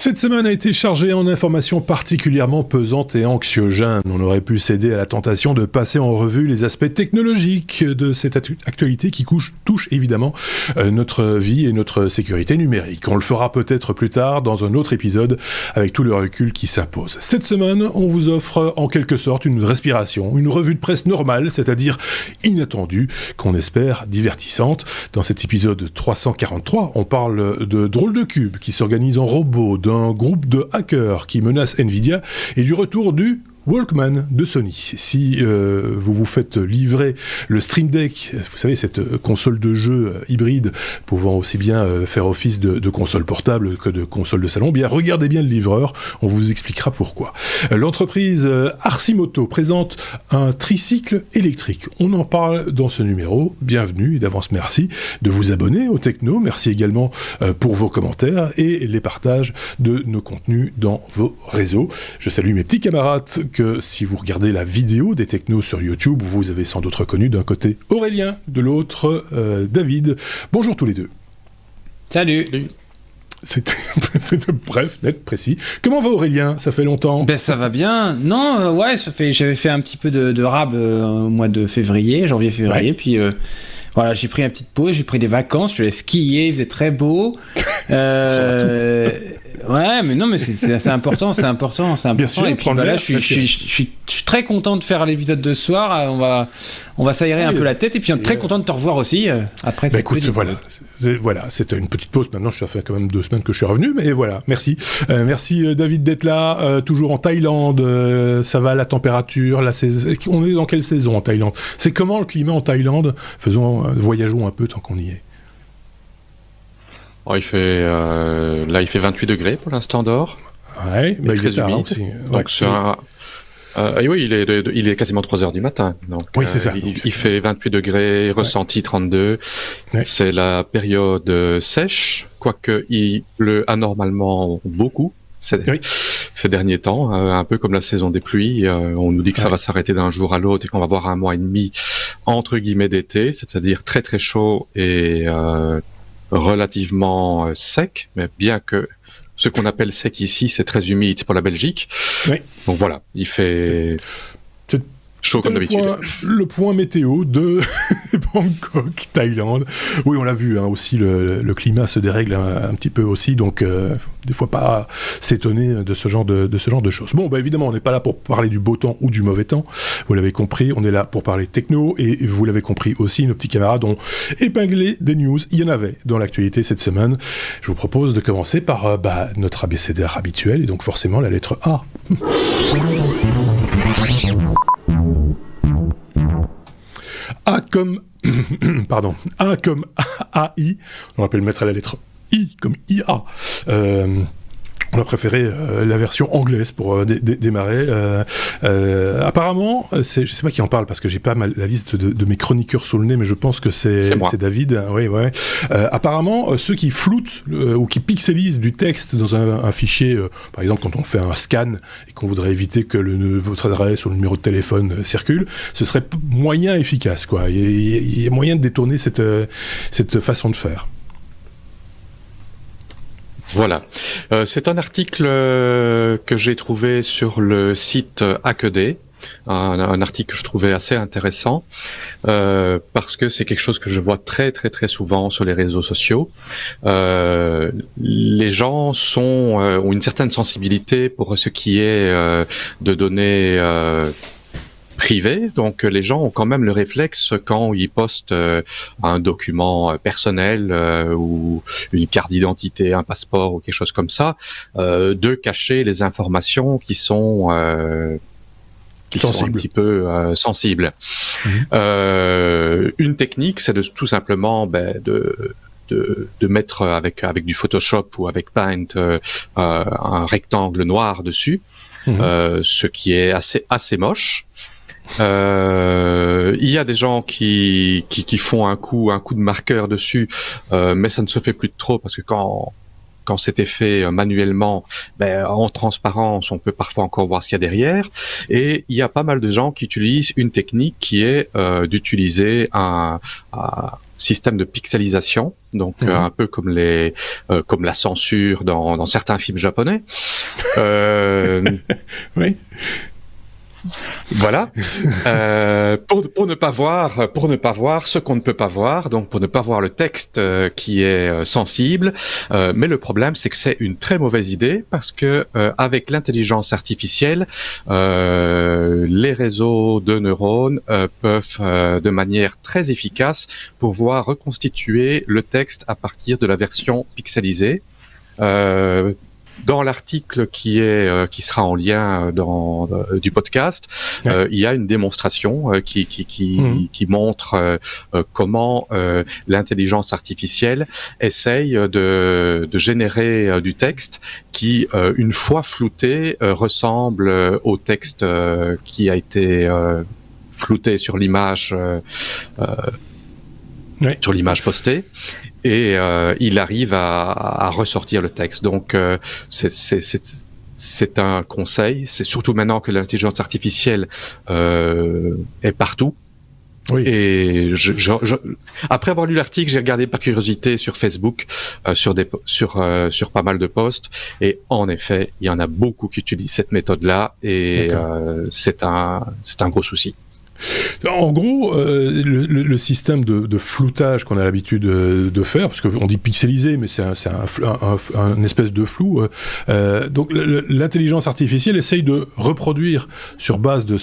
Cette semaine a été chargée en informations particulièrement pesantes et anxiogènes. On aurait pu céder à la tentation de passer en revue les aspects technologiques de cette actualité qui touche évidemment notre vie et notre sécurité numérique. On le fera peut-être plus tard dans un autre épisode avec tout le recul qui s'impose. Cette semaine, on vous offre en quelque sorte une respiration, une revue de presse normale, c'est-à-dire inattendue, qu'on espère divertissante. Dans cet épisode 343, on parle de drôles de cubes qui s'organisent en robots, d'un groupe de hackers qui menace Nvidia et du retour du Walkman de Sony. Si vous vous faites livrer le Stream Deck, vous savez, cette console de jeu hybride pouvant aussi bien faire office de console portable que de console de salon, bien regardez bien le livreur, on vous expliquera pourquoi. L'entreprise Arcimoto présente un tricycle électrique. On en parle dans ce numéro. Bienvenue et d'avance merci de vous abonner au Techno. Merci également pour vos commentaires et les partages de nos contenus dans vos réseaux. Je salue mes petits camarades que si vous regardez la vidéo des technos sur YouTube, vous avez sans doute reconnu d'un côté Aurélien, de l'autre David. Bonjour tous les deux. Salut. C'était bref, net, précis. Comment va Aurélien ? Ça fait longtemps. Ben ça va bien. Non, ouais, j'avais fait un petit peu de rab au mois de février, janvier-février, ouais. Puis voilà, j'ai pris une petite pause, j'ai pris des vacances, je suis allé skier, il faisait très beau. Ouais, mais non, mais c'est important, c'est important. Bien sûr, et puis là, je suis très content de faire l'épisode de ce soir. On va s'aérer un peu la tête, et puis très content de te revoir aussi après. Bah écoute, voilà, c'était une petite pause. Maintenant, ça fait quand même 2 semaines que je suis revenu, mais voilà, merci. Merci David d'être là, toujours en Thaïlande. Ça va la température, la saison. On est dans quelle saison en Thaïlande ? C'est comment le climat en Thaïlande ? Voyageons un peu tant qu'on y est. Oh, il fait 28 degrés pour l'instant dehors. Ouais, mais très humide aussi. Donc oui, il est quasiment 3h du matin. Donc, oui, c'est ça. Il fait 28 degrés, ressenti 32. Ouais. C'est la période sèche, quoique il pleut anormalement beaucoup ces derniers temps, un peu comme la saison des pluies. On nous dit que ça va s'arrêter d'un jour à l'autre et qu'on va avoir un mois et demi entre guillemets d'été, c'est-à-dire très très chaud et relativement sec, mais bien que ce qu'on appelle sec ici, c'est très humide pour la Belgique. Oui. Donc voilà, il fait chaud comme d'habitude. Le point météo de Bangkok, Thaïlande. Oui, on l'a vu, hein, aussi, le climat se dérègle un petit peu aussi, donc des fois pas s'étonner de ce genre de choses. Bon, bah évidemment, on n'est pas là pour parler du beau temps ou du mauvais temps, vous l'avez compris, on est là pour parler techno, et vous l'avez compris aussi, nos petits camarades ont épinglé des news, il y en avait dans l'actualité cette semaine. Je vous propose de commencer par notre abécédaire habituel, et donc forcément la lettre A. A comme A comme AI, on rappelle mettre à la lettre I comme IA. On a préféré la version anglaise pour démarrer. Apparemment, je sais pas qui en parle parce que j'ai pas la liste de mes chroniqueurs sous le nez, mais je pense que c'est David. Oui, ouais. Apparemment, ceux qui floutent ou qui pixelisent du texte dans un fichier, par exemple quand on fait un scan et qu'on voudrait éviter que votre adresse ou le numéro de téléphone circule, ce serait moyen efficace, quoi. Il y a moyen de détourner cette façon de faire. Voilà. C'est un article que j'ai trouvé sur le site Hackaday, un article que je trouvais assez intéressant parce que c'est quelque chose que je vois très très très souvent sur les réseaux sociaux. Les gens ont une certaine sensibilité pour ce qui est de données privées, donc les gens ont quand même le réflexe quand ils postent un document personnel ou une carte d'identité, un passeport ou quelque chose comme ça, de cacher les informations qui sont un petit peu sensibles. Une technique, c'est de tout simplement de mettre avec du Photoshop ou avec Paint un rectangle noir dessus, ce qui est assez moche. Il y a des gens qui font un coup de marqueur dessus, mais ça ne se fait plus de trop parce que quand quand c'était fait manuellement, en transparence, on peut parfois encore voir ce qu'il y a derrière. Et il y a pas mal de gens qui utilisent une technique qui est d'utiliser un système de pixelisation, donc un peu comme la censure dans certains films japonais. Oui. Voilà, pour ne pas voir ce qu'on ne peut pas voir, donc pour ne pas voir le texte qui est sensible. Mais le problème, c'est que c'est une très mauvaise idée parce que avec l'intelligence artificielle, les réseaux de neurones peuvent de manière très efficace pouvoir reconstituer le texte à partir de la version pixelisée. Dans l'article qui sera en lien du podcast, il y a une démonstration qui montre comment l'intelligence artificielle essaye de générer du texte qui, une fois flouté, ressemble au texte qui a été flouté sur l'image sur l'image postée. Et il arrive à ressortir le texte. Donc c'est un conseil. C'est surtout maintenant que l'intelligence artificielle est partout. Oui. Et après avoir lu l'article, j'ai regardé par curiosité sur Facebook sur pas mal de posts. Et en effet, il y en a beaucoup qui utilisent cette méthode-là. Et c'est un gros souci. En gros, le système de floutage qu'on a l'habitude de faire, parce qu'on dit pixelisé, mais c'est un espèce de flou. Donc l'intelligence artificielle essaye de reproduire sur base de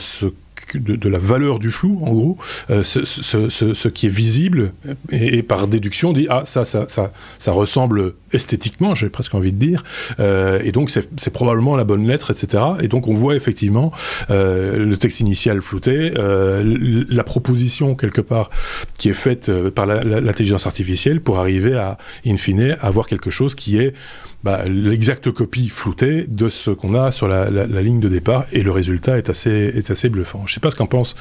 la valeur du flou, en gros, ce qui est visible, et par déduction dit ça ressemble esthétiquement, j'ai presque envie de dire, et donc c'est probablement la bonne lettre, etc. Et donc on voit effectivement le texte initial flouté, la proposition quelque part qui est faite par l'intelligence artificielle pour arriver à, in fine, avoir quelque chose qui est l'exacte copie floutée de ce qu'on a sur la ligne de départ, et le résultat est assez bluffant. Je ne sais pas ce qu'en pense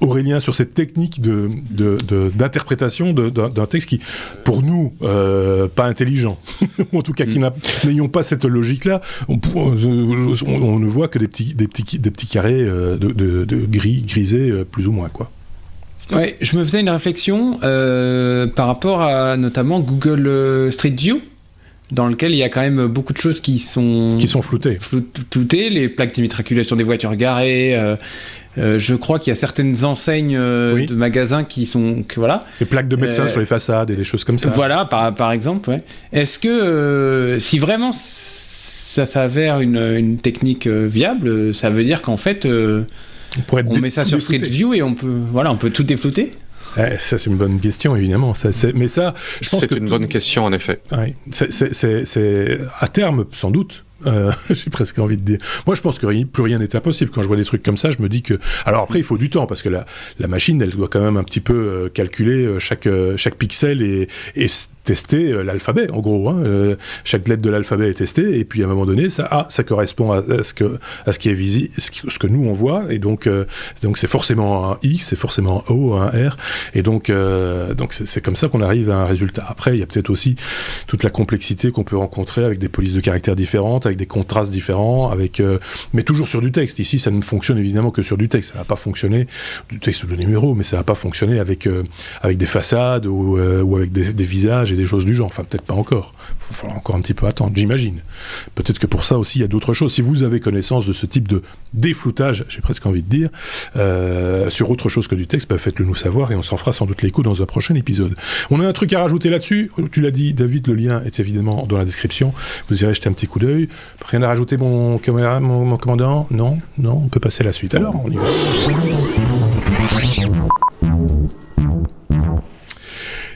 Aurélien sur cette technique d'interprétation d'un texte qui, pour nous, pas intelligent, ou en tout cas qui n'ayons pas cette logique-là, on ne voit que des petits carrés de grisés plus ou moins, quoi. Ouais, je me faisais une réflexion par rapport à notamment Google Street View, dans lequel il y a quand même beaucoup de choses qui sont floutées. Floutées, les plaques d'immatriculation des voitures garées. Je crois qu'il y a certaines enseignes de magasins qui sont... voilà. Les plaques de médecins sur les façades et des choses comme ça. Voilà, par exemple. Ouais. Est-ce que si vraiment ça s'avère une technique viable, ça veut dire qu'en fait, on met ça sur Street View et on peut tout déflouter ? Ça, c'est une bonne question, évidemment. Mais ça, je pense que c'est une bonne question, en effet. Ouais, c'est à terme, sans doute. J'ai presque envie de dire. Moi, je pense que plus rien n'est impossible. Quand je vois des trucs comme ça, je me dis que... Alors après, il faut du temps, parce que la machine, elle doit quand même un petit peu calculer chaque pixel et tester l'alphabet, en gros. Chaque lettre de l'alphabet est testée, et puis à un moment donné, ça correspond à ce qui est visible, ce que nous on voit, et donc c'est forcément un X, c'est forcément un O, un R, et donc c'est comme ça qu'on arrive à un résultat. Après, il y a peut-être aussi toute la complexité qu'on peut rencontrer avec des polices de caractères différentes, avec des contrastes différents, mais toujours sur du texte. Ici, ça ne fonctionne évidemment que sur du texte. Ça va pas fonctionner, du texte de numéro, mais ça va pas fonctionner avec des façades ou avec des visages et des choses du genre. Enfin, peut-être pas encore. Il va falloir encore un petit peu attendre, j'imagine. Peut-être que pour ça aussi, il y a d'autres choses. Si vous avez connaissance de ce type de défloutage, j'ai presque envie de dire, sur autre chose que du texte, faites-le nous savoir et on s'en fera sans doute l'écho dans un prochain épisode. On a un truc à rajouter là-dessus. Tu l'as dit, David, le lien est évidemment dans la description. Vous irez jeter un petit coup d'œil. Rien à rajouter, mon commandant ? Non, on peut passer à la suite. Alors, on y va.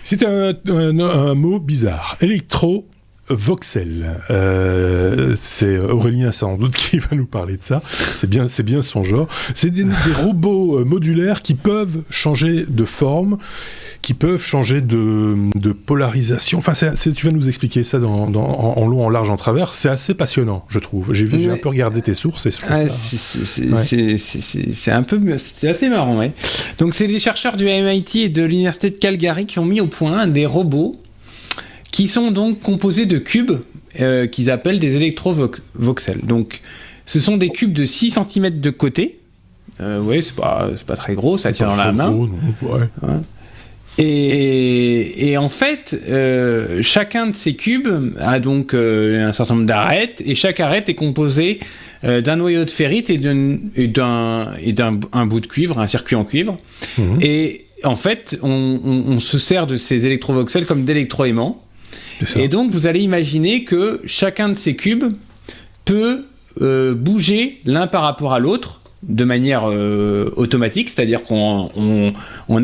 C'est un mot bizarre. Électro-voxel. C'est Aurélien sans doute qui va nous parler de ça. C'est bien son genre. C'est des robots modulaires qui peuvent changer de forme, qui peuvent changer de polarisation. Enfin, tu vas nous expliquer ça en long, en large, en travers. C'est assez passionnant, je trouve. J'ai un peu regardé tes sources et je trouve c'est assez marrant, ouais. Donc, c'est des chercheurs du MIT et de l'université de Calgary qui ont mis au point des robots qui sont donc composés de cubes qu'ils appellent des électrovoxels. Donc, ce sont des cubes de 6 cm de côté. Oui, c'est pas très gros, ça tient dans la main. Gros, non, ouais. Et en fait, chacun de ces cubes a donc un certain nombre d'arêtes, et chaque arête est composée d'un noyau de ferrite et d'un bout de cuivre, un circuit en cuivre. Mmh. Et en fait, on se sert de ces électrovoxels comme d'électroaimants. Et donc, vous allez imaginer que chacun de ces cubes peut bouger l'un par rapport à l'autre de manière automatique, c'est-à-dire qu'on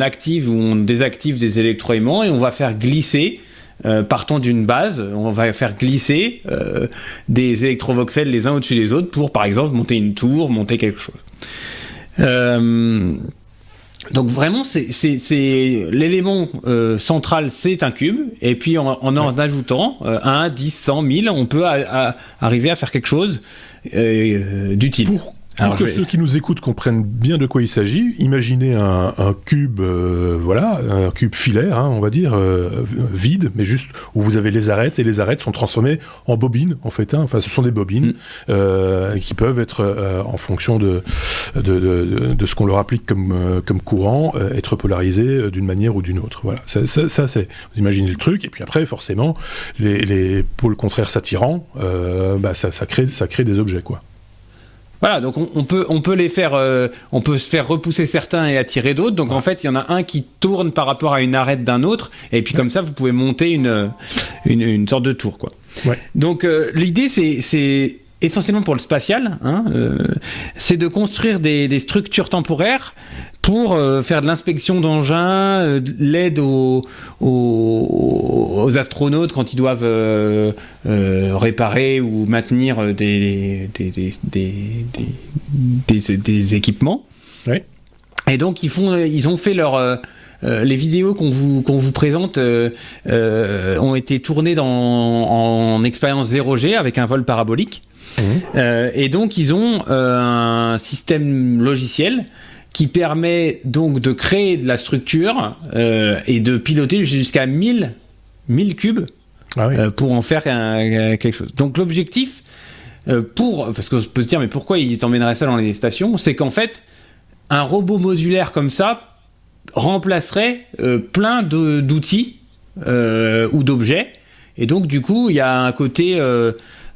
active ou on désactive des électroaimants et on va faire glisser, partant d'une base, on va faire glisser des électrovoxels les uns au-dessus des autres pour, par exemple, monter une tour, monter quelque chose. Donc vraiment, c'est l'élément central, c'est un cube, et puis en ajoutant 1, 10, 100, 1000, on peut arriver à faire quelque chose d'utile. Pour que ceux qui nous écoutent comprennent bien de quoi il s'agit, imaginez un cube, un cube filaire, on va dire, vide, mais juste où vous avez les arêtes, et les arêtes sont transformées en bobines, en fait. Enfin, ce sont des bobines qui peuvent être, en fonction de ce qu'on leur applique comme courant, être polarisées d'une manière ou d'une autre. Voilà. Ça c'est, vous imaginez le truc, et puis après, forcément, les pôles contraires s'attirant, ça crée des objets, quoi. Voilà, donc on peut les faire, on peut se faire repousser certains et attirer d'autres. Donc en fait, il y en a un qui tourne par rapport à une arête d'un autre, et puis comme ça, vous pouvez monter une sorte de tour, quoi. Ouais. Donc l'idée, c'est essentiellement pour le spatial, c'est de construire des structures temporaires pour faire de l'inspection d'engins, l'aide aux astronautes quand ils doivent réparer ou maintenir des équipements. Oui. Et donc ils ont fait leur les vidéos qu'on vous présente ont été tournées en expérience 0G avec un vol parabolique. Et donc ils ont un système logiciel qui permet donc de créer de la structure et de piloter jusqu'à 1000 cubes pour en faire quelque chose. Donc l'objectif, parce qu'on peut se dire mais pourquoi ils t'emmèneraient ça dans les stations, c'est qu'en fait un robot modulaire comme ça remplacerait plein d'outils ou d'objets, et donc du coup il y a un côté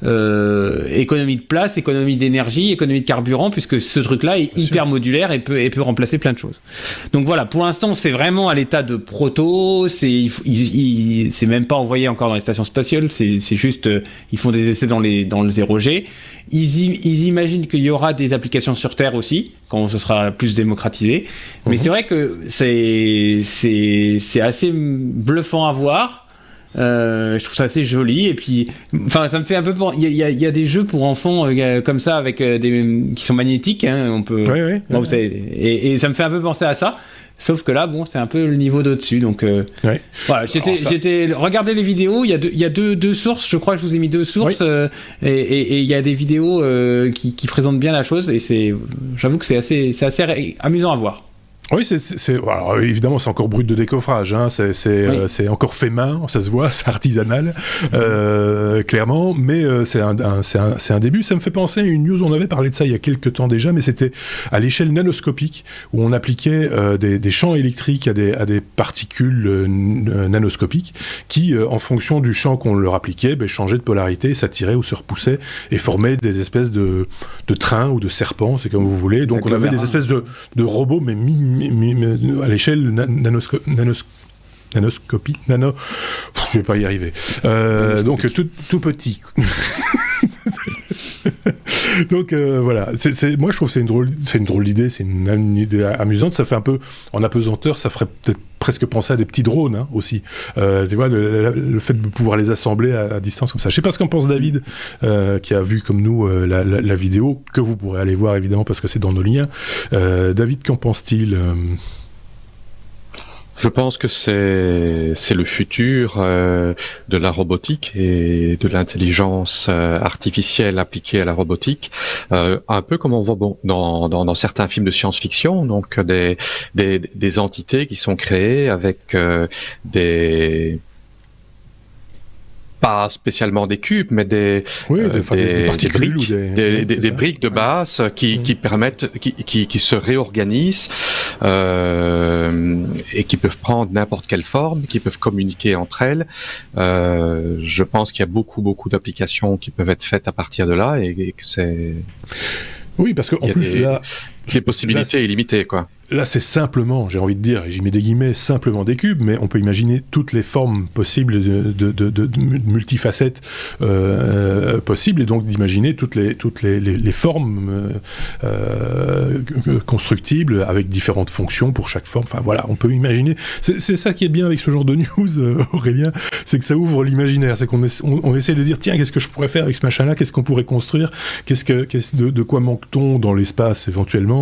économie de place, économie d'énergie, économie de carburant, puisque ce truc-là est hyper modulaire et peut remplacer plein de choses. Donc voilà, pour l'instant, c'est vraiment à l'état de proto, c'est même pas envoyé encore dans les stations spatiales, c'est juste, ils font des essais dans le 0G. Ils imaginent qu'il y aura des applications sur Terre aussi, quand ce sera plus démocratisé. Mais c'est vrai que c'est assez bluffant à voir. Je trouve ça assez joli, et puis enfin ça me fait un peu il y a des jeux pour enfants comme ça avec qui sont magnétiques, on peut vous savez, et ça me fait un peu penser à ça, sauf que là c'est un peu le niveau d'au-dessus, donc voilà, j'étais regardez les vidéos, il y a deux sources, je crois que je vous ai mis 2 sources, et il y a des vidéos qui présentent bien la chose, et j'avoue que c'est assez amusant à voir. Oui, alors évidemment, c'est encore brut de décoffrage, c'est encore fait main, ça se voit, c'est artisanal, clairement, mais c'est un début. Ça me fait penser à une news, on avait parlé de ça il y a quelques temps déjà, mais c'était à l'échelle nanoscopique, où on appliquait des champs électriques à des particules nanoscopiques, qui, en fonction du champ qu'on leur appliquait, changeaient de polarité, s'attiraient ou se repoussaient, et formaient des espèces de trains ou de serpents, c'est comme vous voulez. Donc on avait des espèces de robots, mais à l'échelle nanoscopie, je vais pas y arriver. Donc tout petit. Donc voilà, moi je trouve que c'est une drôle d'idée, c'est une idée amusante, ça fait un peu, en apesanteur, ça ferait peut-être presque penser à des petits drones aussi. Tu vois, le fait de pouvoir les assembler à distance comme ça. Je sais pas ce qu'en pense David, qui a vu comme nous la vidéo, que vous pourrez aller voir évidemment parce que c'est dans nos liens. David, qu'en pense-t-il ? Je pense que c'est le futur de la robotique et de l'intelligence artificielle appliquée à la robotique, un peu comme on voit dans certains films de science-fiction, donc des entités qui sont créées avec des pas spécialement des cubes, mais des briques, des briques de base qui permettent, qui se réorganisent et qui peuvent prendre n'importe quelle forme, qui peuvent communiquer entre elles. Je pense qu'il y a beaucoup d'applications qui peuvent être faites à partir de là et que c'est... Oui, parce qu'en plus, là... Des possibilités illimitées, quoi. Là, c'est simplement, j'ai envie de dire, et j'y mets des guillemets, simplement des cubes, mais on peut imaginer toutes les formes possibles de multifacettes possibles, et donc d'imaginer toutes les formes constructible avec différentes fonctions pour chaque forme. Enfin voilà, on peut imaginer. C'est ça qui est bien avec ce genre de news, Aurélien, c'est que ça ouvre l'imaginaire. C'est qu'on essaie de dire, tiens, qu'est-ce que je pourrais faire avec ce machin-là, qu'est-ce qu'on pourrait construire, de quoi manque-t-on dans l'espace éventuellement,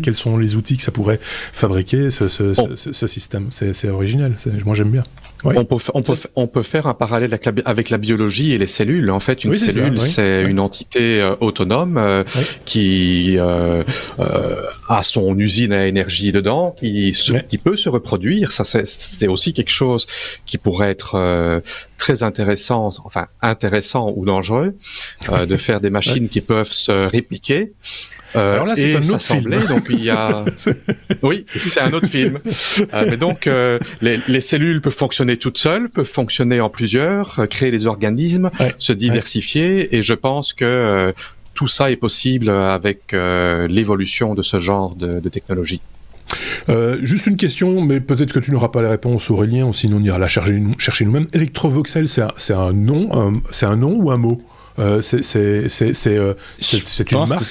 quels sont les outils que ça pourrait fabriquer ce système. C'est original, moi j'aime bien. Ouais. On peut faire un parallèle avec la biologie et les cellules. En fait, une cellule, c'est une entité autonome qui a son usine à énergie dedans, qui peut se reproduire. Ça, c'est aussi quelque chose qui pourrait être très intéressant ou dangereux, de faire des machines qui peuvent se répliquer. Alors là, c'est un autre film. Donc il y a, oui, c'est un autre film. Mais donc les cellules peuvent fonctionner toutes seules, peuvent fonctionner en plusieurs, créer des organismes, se diversifier. Et je pense que tout ça est possible avec l'évolution de ce genre de technologie. Juste une question, mais peut-être que tu n'auras pas les réponses, Aurélien, ou sinon on ira la chercher nous-mêmes. Electrovoxel, c'est un nom ou un mot? C'est une marque.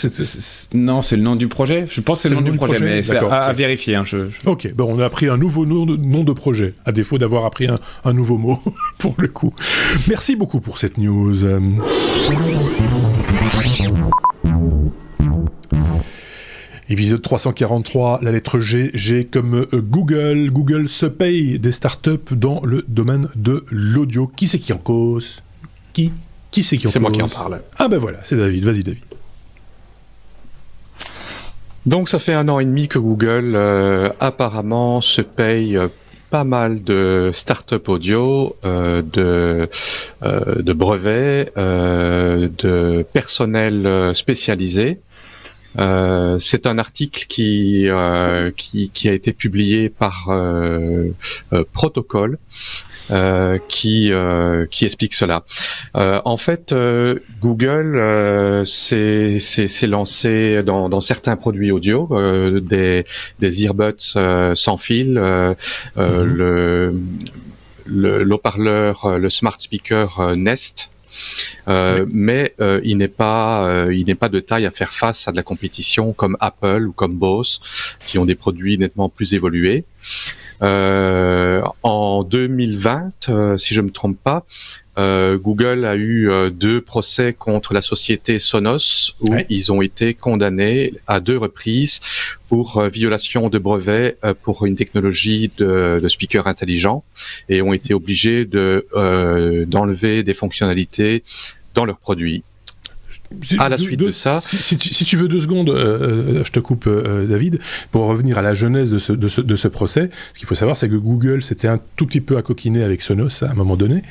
Non, c'est le nom du projet. Je pense que c'est le nom du projet, mais c'est à vérifier. Hein, Ok, bon, on a appris un nouveau nom de projet, à défaut d'avoir appris un nouveau mot, pour le coup. Merci beaucoup pour cette news. Épisode 343, la lettre G comme Google. Google se paye des startups dans le domaine de l'audio. Qui c'est qui en cause? Qui c'est qui en cause? C'est moi qui en parle. Ah ben voilà, c'est David. Vas-y, David. Donc ça fait 1 an et demi que Google apparemment se paye pas mal de startups audio, de brevets, de personnel spécialisé. C'est un article qui a été publié par Protocol. Qui explique cela. En fait, Google s'est lancé dans certains produits audio, des earbuds sans fil, l'haut-parleur, le smart speaker Nest. Mais il n'est pas de taille à faire face à de la compétition comme Apple ou comme Bose, qui ont des produits nettement plus évolués. En 2020, si je me trompe pas, Google a eu 2 procès contre la société Sonos où ils ont été condamnés à 2 reprises pour violation de brevet pour une technologie de speaker intelligent et ont été obligés d'enlever des fonctionnalités dans leurs produits. À la suite de ça... Si tu veux 2 secondes, je te coupe, David, pour revenir à la genèse de ce procès. Ce qu'il faut savoir, c'est que Google s'était un tout petit peu accoquiné avec Sonos à un moment donné,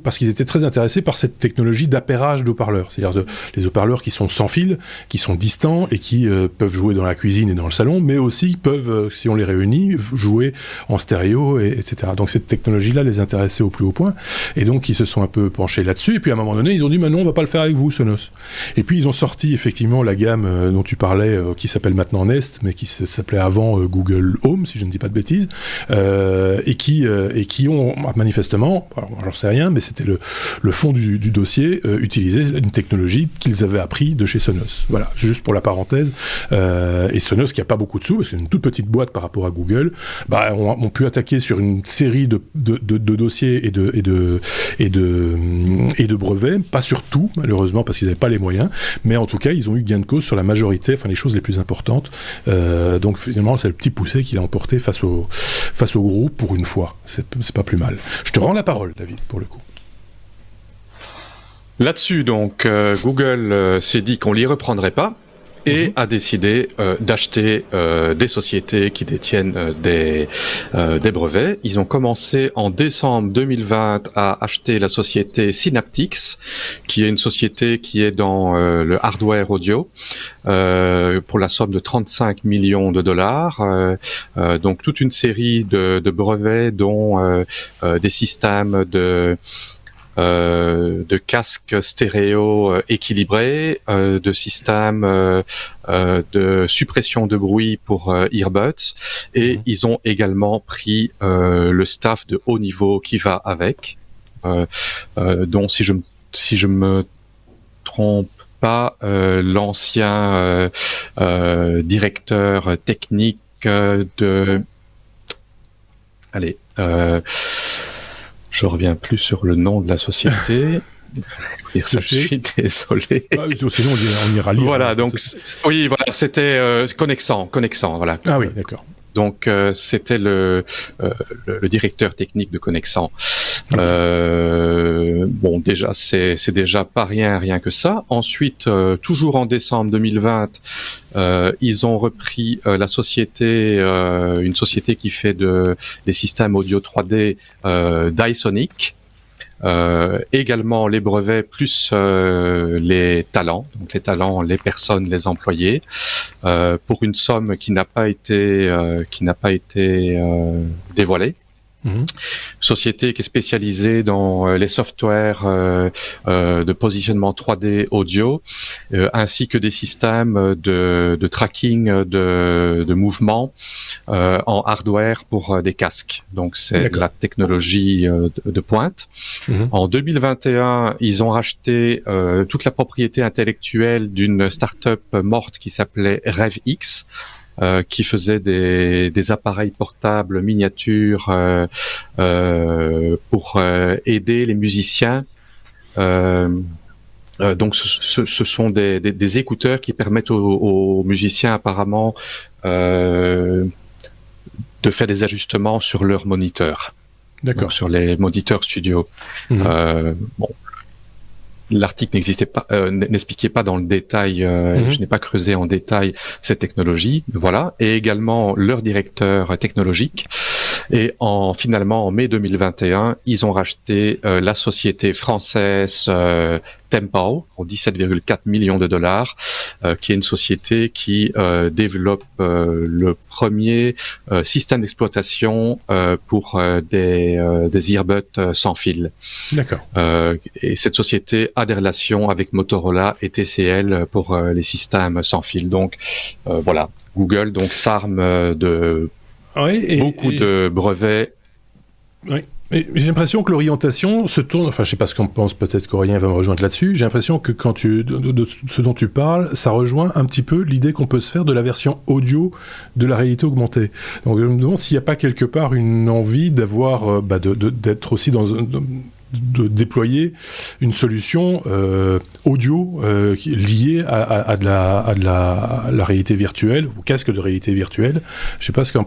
parce qu'ils étaient très intéressés par cette technologie d'appairage d'haut-parleurs. C'est-à-dire les haut-parleurs qui sont sans fil, qui sont distants et qui peuvent jouer dans la cuisine et dans le salon, mais aussi peuvent, si on les réunit, jouer en stéréo, etc. Donc cette technologie-là les intéressait au plus haut point. Et donc ils se sont un peu penchés là-dessus. Et puis à un moment donné, ils ont dit, non, on va pas le faire avec vous, Sonos. Et puis ils ont sorti effectivement la gamme dont tu parlais, qui s'appelle maintenant Nest, mais qui s'appelait avant Google Home, si je ne dis pas de bêtises, et qui ont manifestement, alors, j'en sais rien, mais c'était le fond du dossier, utilisé une technologie qu'ils avaient appris de chez Sonos. Voilà, juste pour la parenthèse. Et Sonos, qui a pas beaucoup de sous, parce que c'est une toute petite boîte par rapport à Google, ont pu attaquer sur une série de dossiers et de brevets, pas sur tout malheureusement parce qu'ils n'avaient pas les moyens, mais en tout cas ils ont eu gain de cause sur la majorité, enfin les choses les plus importantes. Donc finalement c'est le petit poussé qu'il a emporté face au groupe pour une fois. C'est pas plus mal. Je te rends la parole, David, pour le coup. Là-dessus, donc, Google s'est dit qu'on ne les reprendrait pas, et a décidé d'acheter des sociétés qui détiennent des brevets. Ils ont commencé en décembre 2020 à acheter la société Synaptics, qui est une société qui est dans le hardware audio, pour la somme de 35 millions de dollars. Donc toute une série de brevets, dont des systèmes de casques stéréo équilibrés, de systèmes de suppression de bruit pour earbuds, et ils ont également pris le staff de haut niveau qui va avec, dont si je me trompe pas, l'ancien directeur technique de... Allez, je reviens plus sur le nom de la société. Ça, je suis désolé. Ah, sinon, on ira lire. Voilà, donc oui, voilà, c'était Connexant, voilà. Ah oui, d'accord. Donc c'était le directeur technique de Connexant. Okay. Bon, déjà c'est déjà pas rien que ça. Ensuite, toujours en décembre 2020, ils ont repris la société, une société qui fait des systèmes audio 3D, Dysonic. Également les brevets plus les talents, donc les personnes, les employés, pour une somme qui n'a pas été dévoilée. Société qui est spécialisée dans les softwares de positionnement 3D audio, ainsi que des systèmes de tracking de mouvement en hardware pour des casques. Donc c'est de la technologie de pointe. En 2021, ils ont racheté toute la propriété intellectuelle d'une start-up morte qui s'appelait RevX, qui faisait des appareils portables miniatures pour aider les musiciens. Donc ce sont des écouteurs qui permettent aux musiciens apparemment de faire des ajustements sur leurs moniteurs. D'accord. Donc, sur les moniteurs studio. Bon. L'article n'expliquait pas dans le détail, je n'ai pas creusé en détail cette technologie, voilà, et également leur directeur technologique. Et finalement, en mai 2021, ils ont racheté la société française Tempo pour 17,4 millions de dollars, qui est une société qui développe le premier système d'exploitation pour des earbuds sans fil. D'accord. Et cette société a des relations avec Motorola et TCL pour les systèmes sans fil. Donc voilà, Google donc s'arme de beaucoup de brevets. Oui. Mais j'ai l'impression que l'orientation se tourne, enfin je sais pas ce qu'on pense, peut-être qu'Aurélien va me rejoindre là-dessus, j'ai l'impression que quand de ce dont tu parles, ça rejoint un petit peu l'idée qu'on peut se faire de la version audio de la réalité augmentée. Donc je me demande s'il n'y a pas quelque part une envie d'avoir, d'être aussi de déployer une solution audio liée à de la réalité virtuelle, au casque de réalité virtuelle. Je sais pas ce que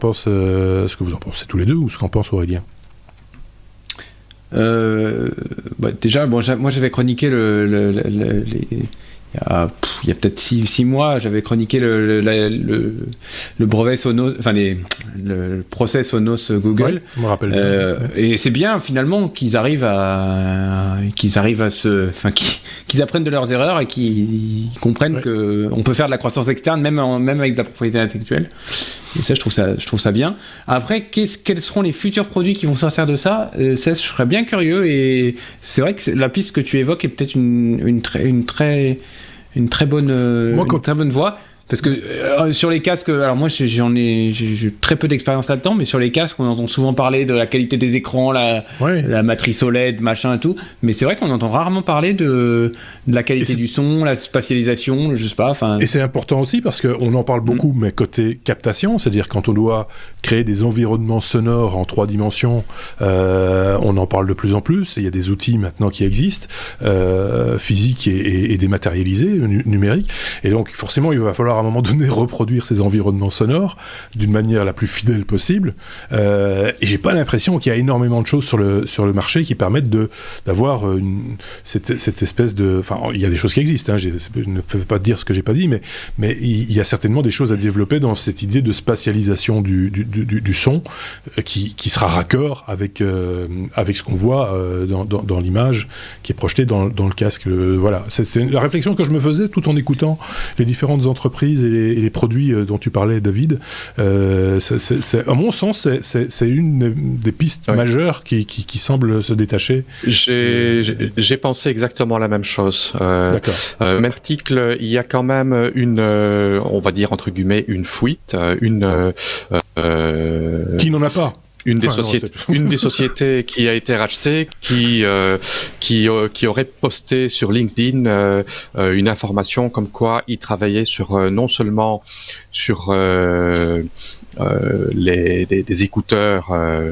vous en pensez tous les deux, ou ce qu'en pense Aurélien. Déjà, bon, moi j'avais chroniqué il y a peut-être 6 mois, j'avais chroniqué le brevet Sonos, enfin le procès Sonos Google. Ouais, je me rappelle bien. Et c'est bien finalement qu'ils arrivent à qu'ils apprennent de leurs erreurs et qu'ils comprennent que on peut faire de la croissance externe même avec de la propriété intellectuelle. Et ça, je trouve ça bien. Après, quels seront les futurs produits qui vont sortir de ça, ça, je serais bien curieux. Et c'est vrai que la piste que tu évoques est peut-être une très bonne voie. Parce que sur les casques, alors moi j'ai très peu d'expérience là-dedans, mais sur les casques on entend souvent parler de la qualité des écrans, la matrice OLED, machin et tout, mais c'est vrai qu'on entend rarement parler de la qualité du son, la spatialisation, je sais pas. Et c'est important aussi parce qu'on en parle beaucoup, mais côté captation, c'est-à-dire quand on doit créer des environnements sonores en 3 dimensions, on en parle de plus en plus, il y a des outils maintenant qui existent, physiques et dématérialisés, numériques, et donc forcément il va falloir à un moment donné reproduire ces environnements sonores d'une manière la plus fidèle possible. Et j'ai pas l'impression qu'il y a énormément de choses sur le marché qui permettent d'avoir cette espèce de... Enfin, il y a des choses qui existent, hein, je ne peux pas dire ce que j'ai pas dit, mais il y a certainement des choses à développer dans cette idée de spatialisation du son qui sera raccord avec ce qu'on voit dans l'image qui est projetée dans le casque. Voilà, c'est la réflexion que je me faisais tout en écoutant les différentes entreprises et les produits dont tu parlais, David. À mon sens, c'est une des pistes majeures qui semble se détacher. J'ai pensé exactement la même chose. D'accord. Même article, il y a quand même on va dire entre guillemets, une fuite, qui n'en a pas. Une des sociétés qui a été rachetée, qui aurait posté sur LinkedIn une information comme quoi il travaillait sur non seulement sur des écouteurs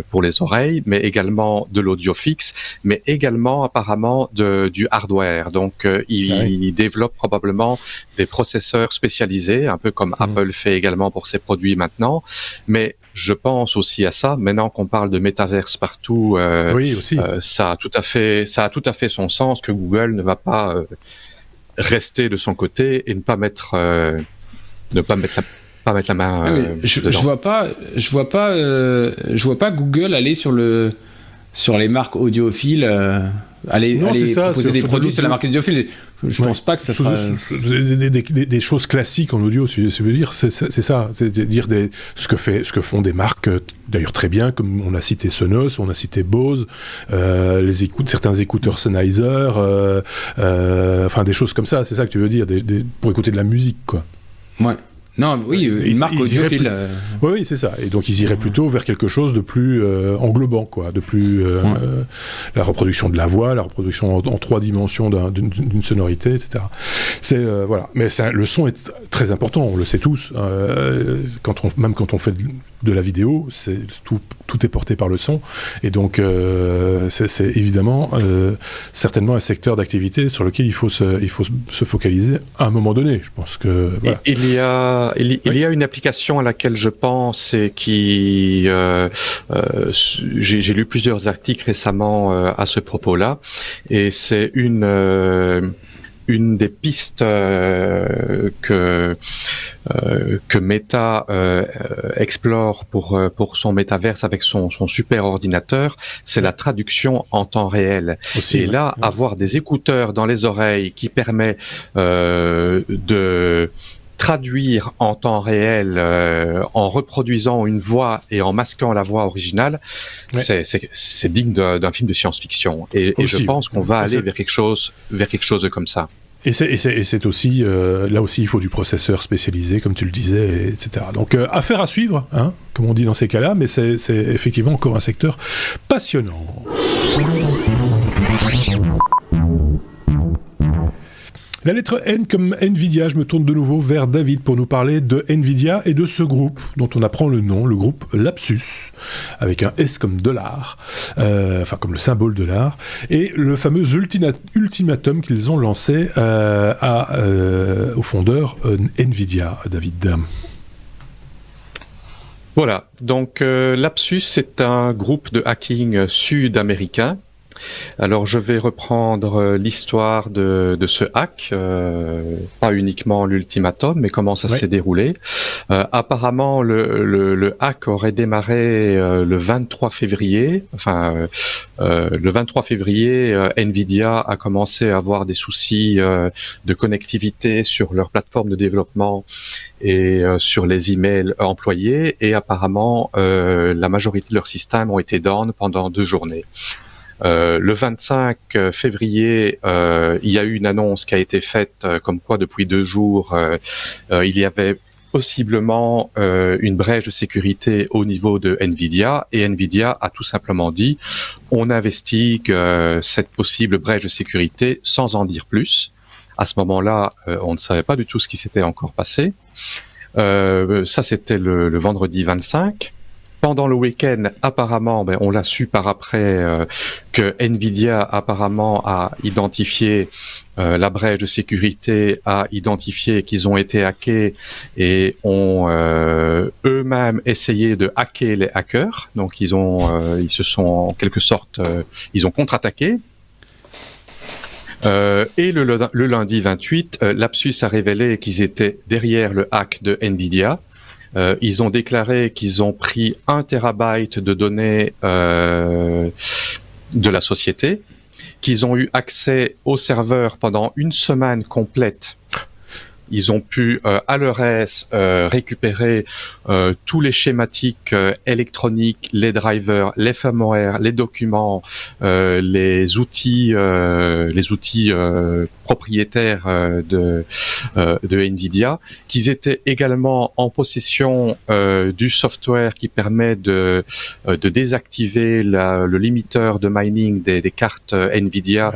pour les oreilles, mais également de l'audio fixe, mais également apparemment du hardware. Donc il développe probablement des processeurs spécialisés, un peu comme Apple fait également pour ses produits maintenant. Mais je pense aussi à ça. Maintenant qu'on parle de métaverse partout, ça a tout à fait son sens que Google ne va pas rester de son côté et ne pas mettre la main. Je vois pas Google aller sur les marques audiophiles, aller proposer des produits sur la marque audiophile. Je pense pas que ça sera... Des choses classiques en audio, tu veux dire, c'est ça, c'est dire ce que font des marques, d'ailleurs très bien, comme on a cité Sonos, on a cité Bose, certains écouteurs Sennheiser, enfin des choses comme ça, c'est ça que tu veux dire, pour écouter de la musique, quoi. Ouais. Non, oui, une marque audiophile. Oui, c'est ça. Et donc, ils iraient plutôt vers quelque chose de plus englobant, quoi, de plus la reproduction de la voix, la reproduction en 3 dimensions d'une sonorité, etc. Voilà. Mais le son est très important, on le sait tous. Même quand on fait de la vidéo, tout est porté par le son. Et donc, c'est évidemment certainement un secteur d'activité sur lequel il faut se focaliser à un moment donné. Je pense que... Voilà. Il y a une application à laquelle je pense et qui... j'ai lu plusieurs articles récemment à ce propos-là. Et c'est une des pistes que Meta explore pour son métaverse avec son super ordinateur, c'est la traduction en temps réel. Aussi, et là, avoir des écouteurs dans les oreilles qui permet de traduire en temps réel en reproduisant une voix et en masquant la voix originale, c'est digne d'un film de science-fiction. Et je pense qu'on va aller vers quelque chose de comme ça. Et c'est aussi, là aussi, il faut du processeur spécialisé, comme tu le disais, etc. Donc, affaire à suivre, hein, comme on dit dans ces cas-là, mais c'est effectivement encore un secteur passionnant. La lettre N comme Nvidia, je me tourne de nouveau vers David pour nous parler de Nvidia et de ce groupe dont on apprend le nom, le groupe Lapsus, avec un S comme dollar, enfin comme le symbole dollar, et le fameux ultimatum qu'ils ont lancé au fondeur Nvidia, David. Voilà, donc Lapsus, c'est un groupe de hacking sud-américain. Alors je vais reprendre l'histoire de ce hack, pas uniquement l'ultimatum, mais comment ça s'est déroulé. Apparemment, le hack aurait démarré le 23 février. Le 23 février, Nvidia a commencé à avoir des soucis de connectivité sur leur plateforme de développement et sur les emails employés. Et apparemment, la majorité de leurs systèmes ont été down pendant 2 journées. Le 25 février, il y a eu une annonce qui a été faite comme quoi depuis 2 jours, il y avait possiblement une brèche de sécurité au niveau de Nvidia, et Nvidia a tout simplement dit on investigue cette possible brèche de sécurité sans en dire plus. À ce moment-là, on ne savait pas du tout ce qui s'était encore passé. Ça, c'était le vendredi 25. pendant le week-end, apparemment, on l'a su par après, que Nvidia apparemment a identifié la brèche de sécurité, a identifié qu'ils ont été hackés et ont eux-mêmes essayé de hacker les hackers. Donc ils se sont en quelque sorte, ils ont contre-attaqué. Et le lundi 28, Lapsus a révélé qu'ils étaient derrière le hack de Nvidia. Ils ont déclaré qu'ils ont pris 1 terabyte de données de la société, qu'ils ont eu accès au serveur pendant 1 semaine complète. Ils ont pu à leur aise récupérer tous les schématiques électroniques, les drivers, les firmware, les documents, les outils propriétaires de Nvidia, qu'ils étaient également en possession du software qui permet de désactiver le limiteur de mining des cartes Nvidia,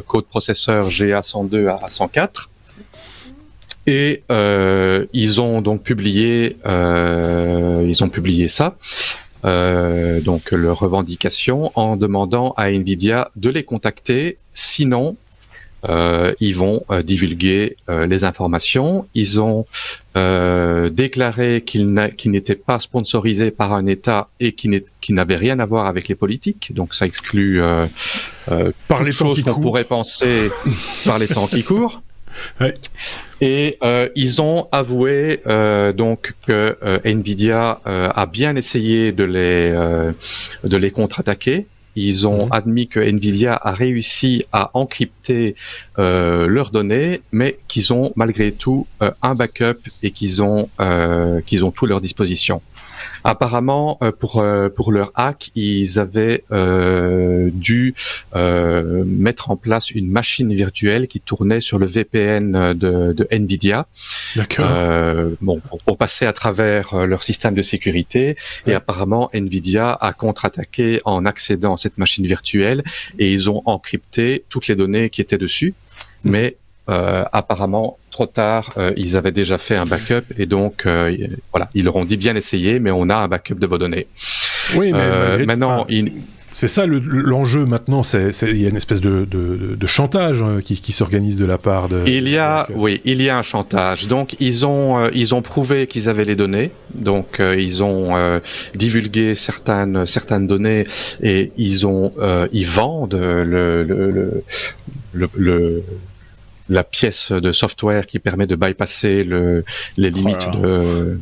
code processeur GA102 à 104. Et ils ont donc publié ça, donc leur revendication, en demandant à Nvidia de les contacter, sinon ils vont divulguer les informations. Ils ont déclaré qu'ils n'étaient pas sponsorisés par un État et qui n'avaient rien à voir avec les politiques, donc ça exclut par les choses qu'on pourrait penser par les temps qui courent. Ouais. Et ils ont avoué donc que Nvidia a bien essayé de les contre-attaquer. Ils ont admis que Nvidia a réussi à encrypter leurs données, mais qu'ils ont malgré tout un backup et qu'ils ont tout à leur disposition. Apparemment, pour leur hack, ils avaient dû mettre en place une machine virtuelle qui tournait sur le VPN de Nvidia. D'accord. Pour passer à travers leur système de sécurité. Ouais. Et apparemment, Nvidia a contre-attaqué en accédant à cette machine virtuelle et ils ont encrypté toutes les données qui étaient dessus. Mais apparemment, trop tard, ils avaient déjà fait un backup et donc voilà, ils leur ont dit bien essayé, mais on a un backup de vos données. Oui, mais maintenant, c'est ça l'enjeu maintenant. Il y a une espèce de chantage qui s'organise de la part de. Il y a un chantage. Donc ils ont prouvé qu'ils avaient les données. Donc ils ont divulgué certaines données et ils vendent la pièce de software qui permet de bypasser les limites de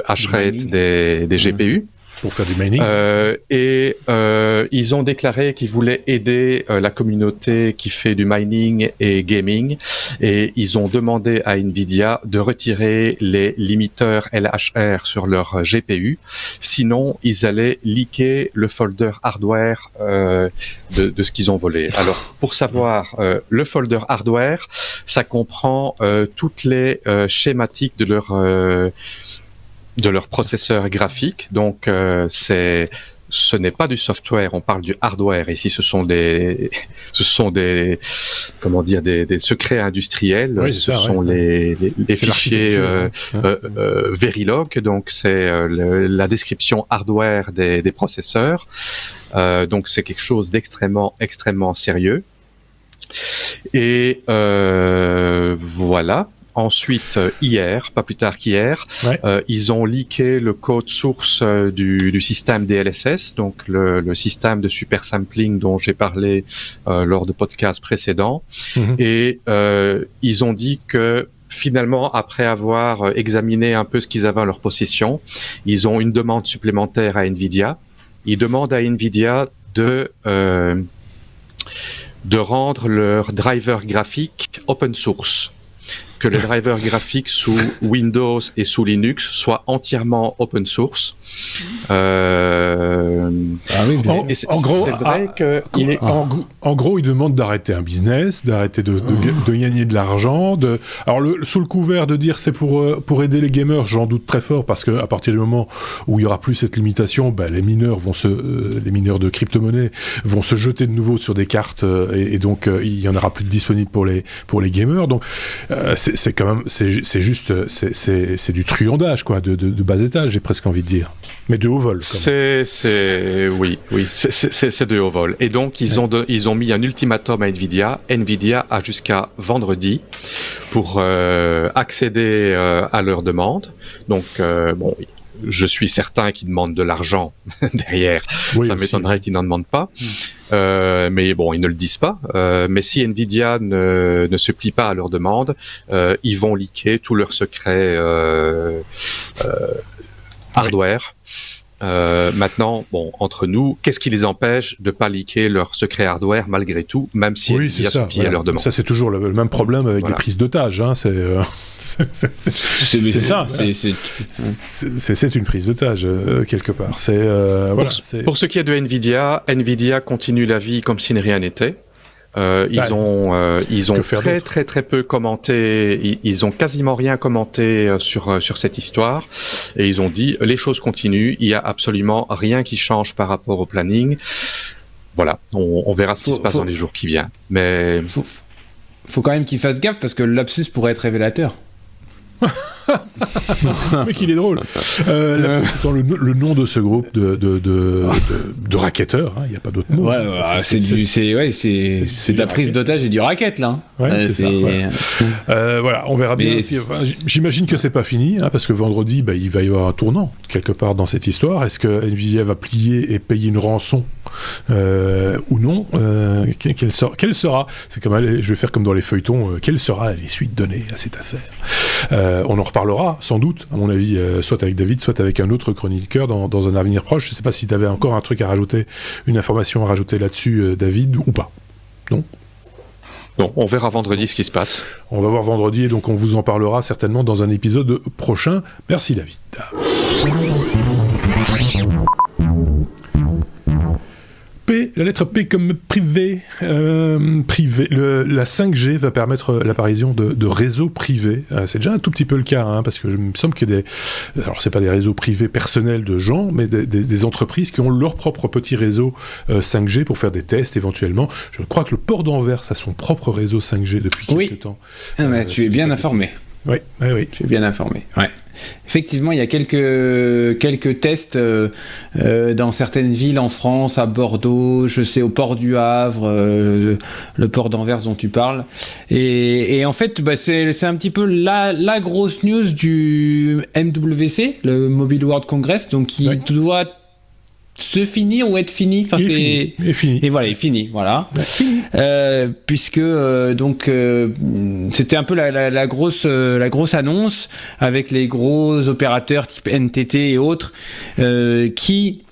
hash rate des GPU. Pour faire du mining. Et ils ont déclaré qu'ils voulaient aider la communauté qui fait du mining et gaming. Et ils ont demandé à Nvidia de retirer les limiteurs LHR sur leur GPU. Sinon, ils allaient leaker le folder hardware de ce qu'ils ont volé. Alors, pour savoir, le folder hardware, ça comprend toutes les schématiques de leur processeur graphique. Donc ce n'est pas du software, on parle du hardware. Ici ce sont des secrets industriels. Oui, ce sont les fichiers Verilog. Donc c'est la description hardware des processeurs. Donc c'est quelque chose d'extrêmement sérieux. Et voilà. Ensuite, pas plus tard qu'hier, ils ont leaké le code source du système DLSS, donc le système de super sampling dont j'ai parlé lors de podcasts précédents. Et ils ont dit que finalement, après avoir examiné un peu ce qu'ils avaient en leur possession, ils ont une demande supplémentaire à Nvidia. Ils demandent à Nvidia de rendre leur driver graphique open source. Que les drivers graphiques sous Windows et sous Linux soient entièrement open source. En gros, ils demandent d'arrêter un business, d'arrêter de gagner de l'argent. Alors, sous le couvert de dire c'est pour aider les gamers, j'en doute très fort parce que à partir du moment où il y aura plus cette limitation, les mineurs les mineurs de crypto-monnaies vont se jeter de nouveau sur des cartes et donc il y en aura plus de disponibles pour les gamers. Donc c'est quand même, c'est juste, c'est du truandage, quoi, de bas étage, j'ai presque envie de dire. Mais de haut vol. Oui, c'est de haut vol. Et donc, ils ont mis un ultimatum à Nvidia. Nvidia a jusqu'à vendredi pour accéder à leur demande. Donc, je suis certain qu'ils demandent de l'argent derrière. Oui, ça m'étonnerait qu'ils n'en demandent pas. Mais bon, ils ne le disent pas. Mais si Nvidia ne se plie pas à leur demande, ils vont leaker tous leurs secrets hardware. Maintenant, entre nous, qu'est-ce qui les empêche de pas leaker leur secret hardware malgré tout, même si Nvidia se plie à leur demande. Ça, c'est toujours le même problème avec les prises d'otages. Hein. C'est une prise d'otage quelque part. Pour ce qui est de Nvidia continue la vie comme si rien n'était. Ils ont très peu commenté, ils ont quasiment rien commenté sur cette histoire, et ils ont dit les choses continuent, il y a absolument rien qui change par rapport au planning. Voilà, on verra ce qui se passe dans les jours qui viennent. Mais faut quand même qu'ils fassent gaffe parce que le lapsus pourrait être révélateur. Mais qu'il est drôle. C'est le nom de ce groupe de racketteurs. Il n'y a pas d'autre mot. C'est de la prise d'otage et du racket là. C'est ça. Voilà, on verra bien. J'imagine que c'est pas fini, parce que vendredi, il va y avoir un tournant quelque part dans cette histoire. Est-ce que Nvidia va plier et payer une rançon ou non? Quelle sera? C'est comme je vais faire comme dans les feuilletons. Quelle sera les suites données à cette affaire? On en reparlera sans doute, à mon avis, soit avec David, soit avec un autre chroniqueur dans un avenir proche. Je ne sais pas si tu avais encore un truc à rajouter, une information à rajouter là-dessus, David, ou pas. Non, on verra vendredi ce qui se passe. On va voir vendredi, et donc on vous en parlera certainement dans un épisode prochain. Merci David. La lettre P comme privé. La 5G va permettre l'apparition de réseaux privés. C'est déjà un tout petit peu le cas, parce que il me semble qu'il y a alors c'est pas des réseaux privés personnels de gens, mais des entreprises qui ont leur propre petit réseau 5G pour faire des tests éventuellement. Je crois que le port d'Anvers a son propre réseau 5G depuis quelques temps. Tu es bien informé. Oui. Tu es bien informé. Ouais. Effectivement, il y a quelques tests dans certaines villes en France, à Bordeaux, je sais au port du Havre, le port d'Anvers dont tu parles. Et en fait, c'est un petit peu la grosse news du MWC, le Mobile World Congress, donc qui doit se finir ou être fini. Enfin, il est fini. Et voilà, il est fini. Voilà. Puisque c'était un peu la grosse annonce avec les gros opérateurs type NTT et autres qui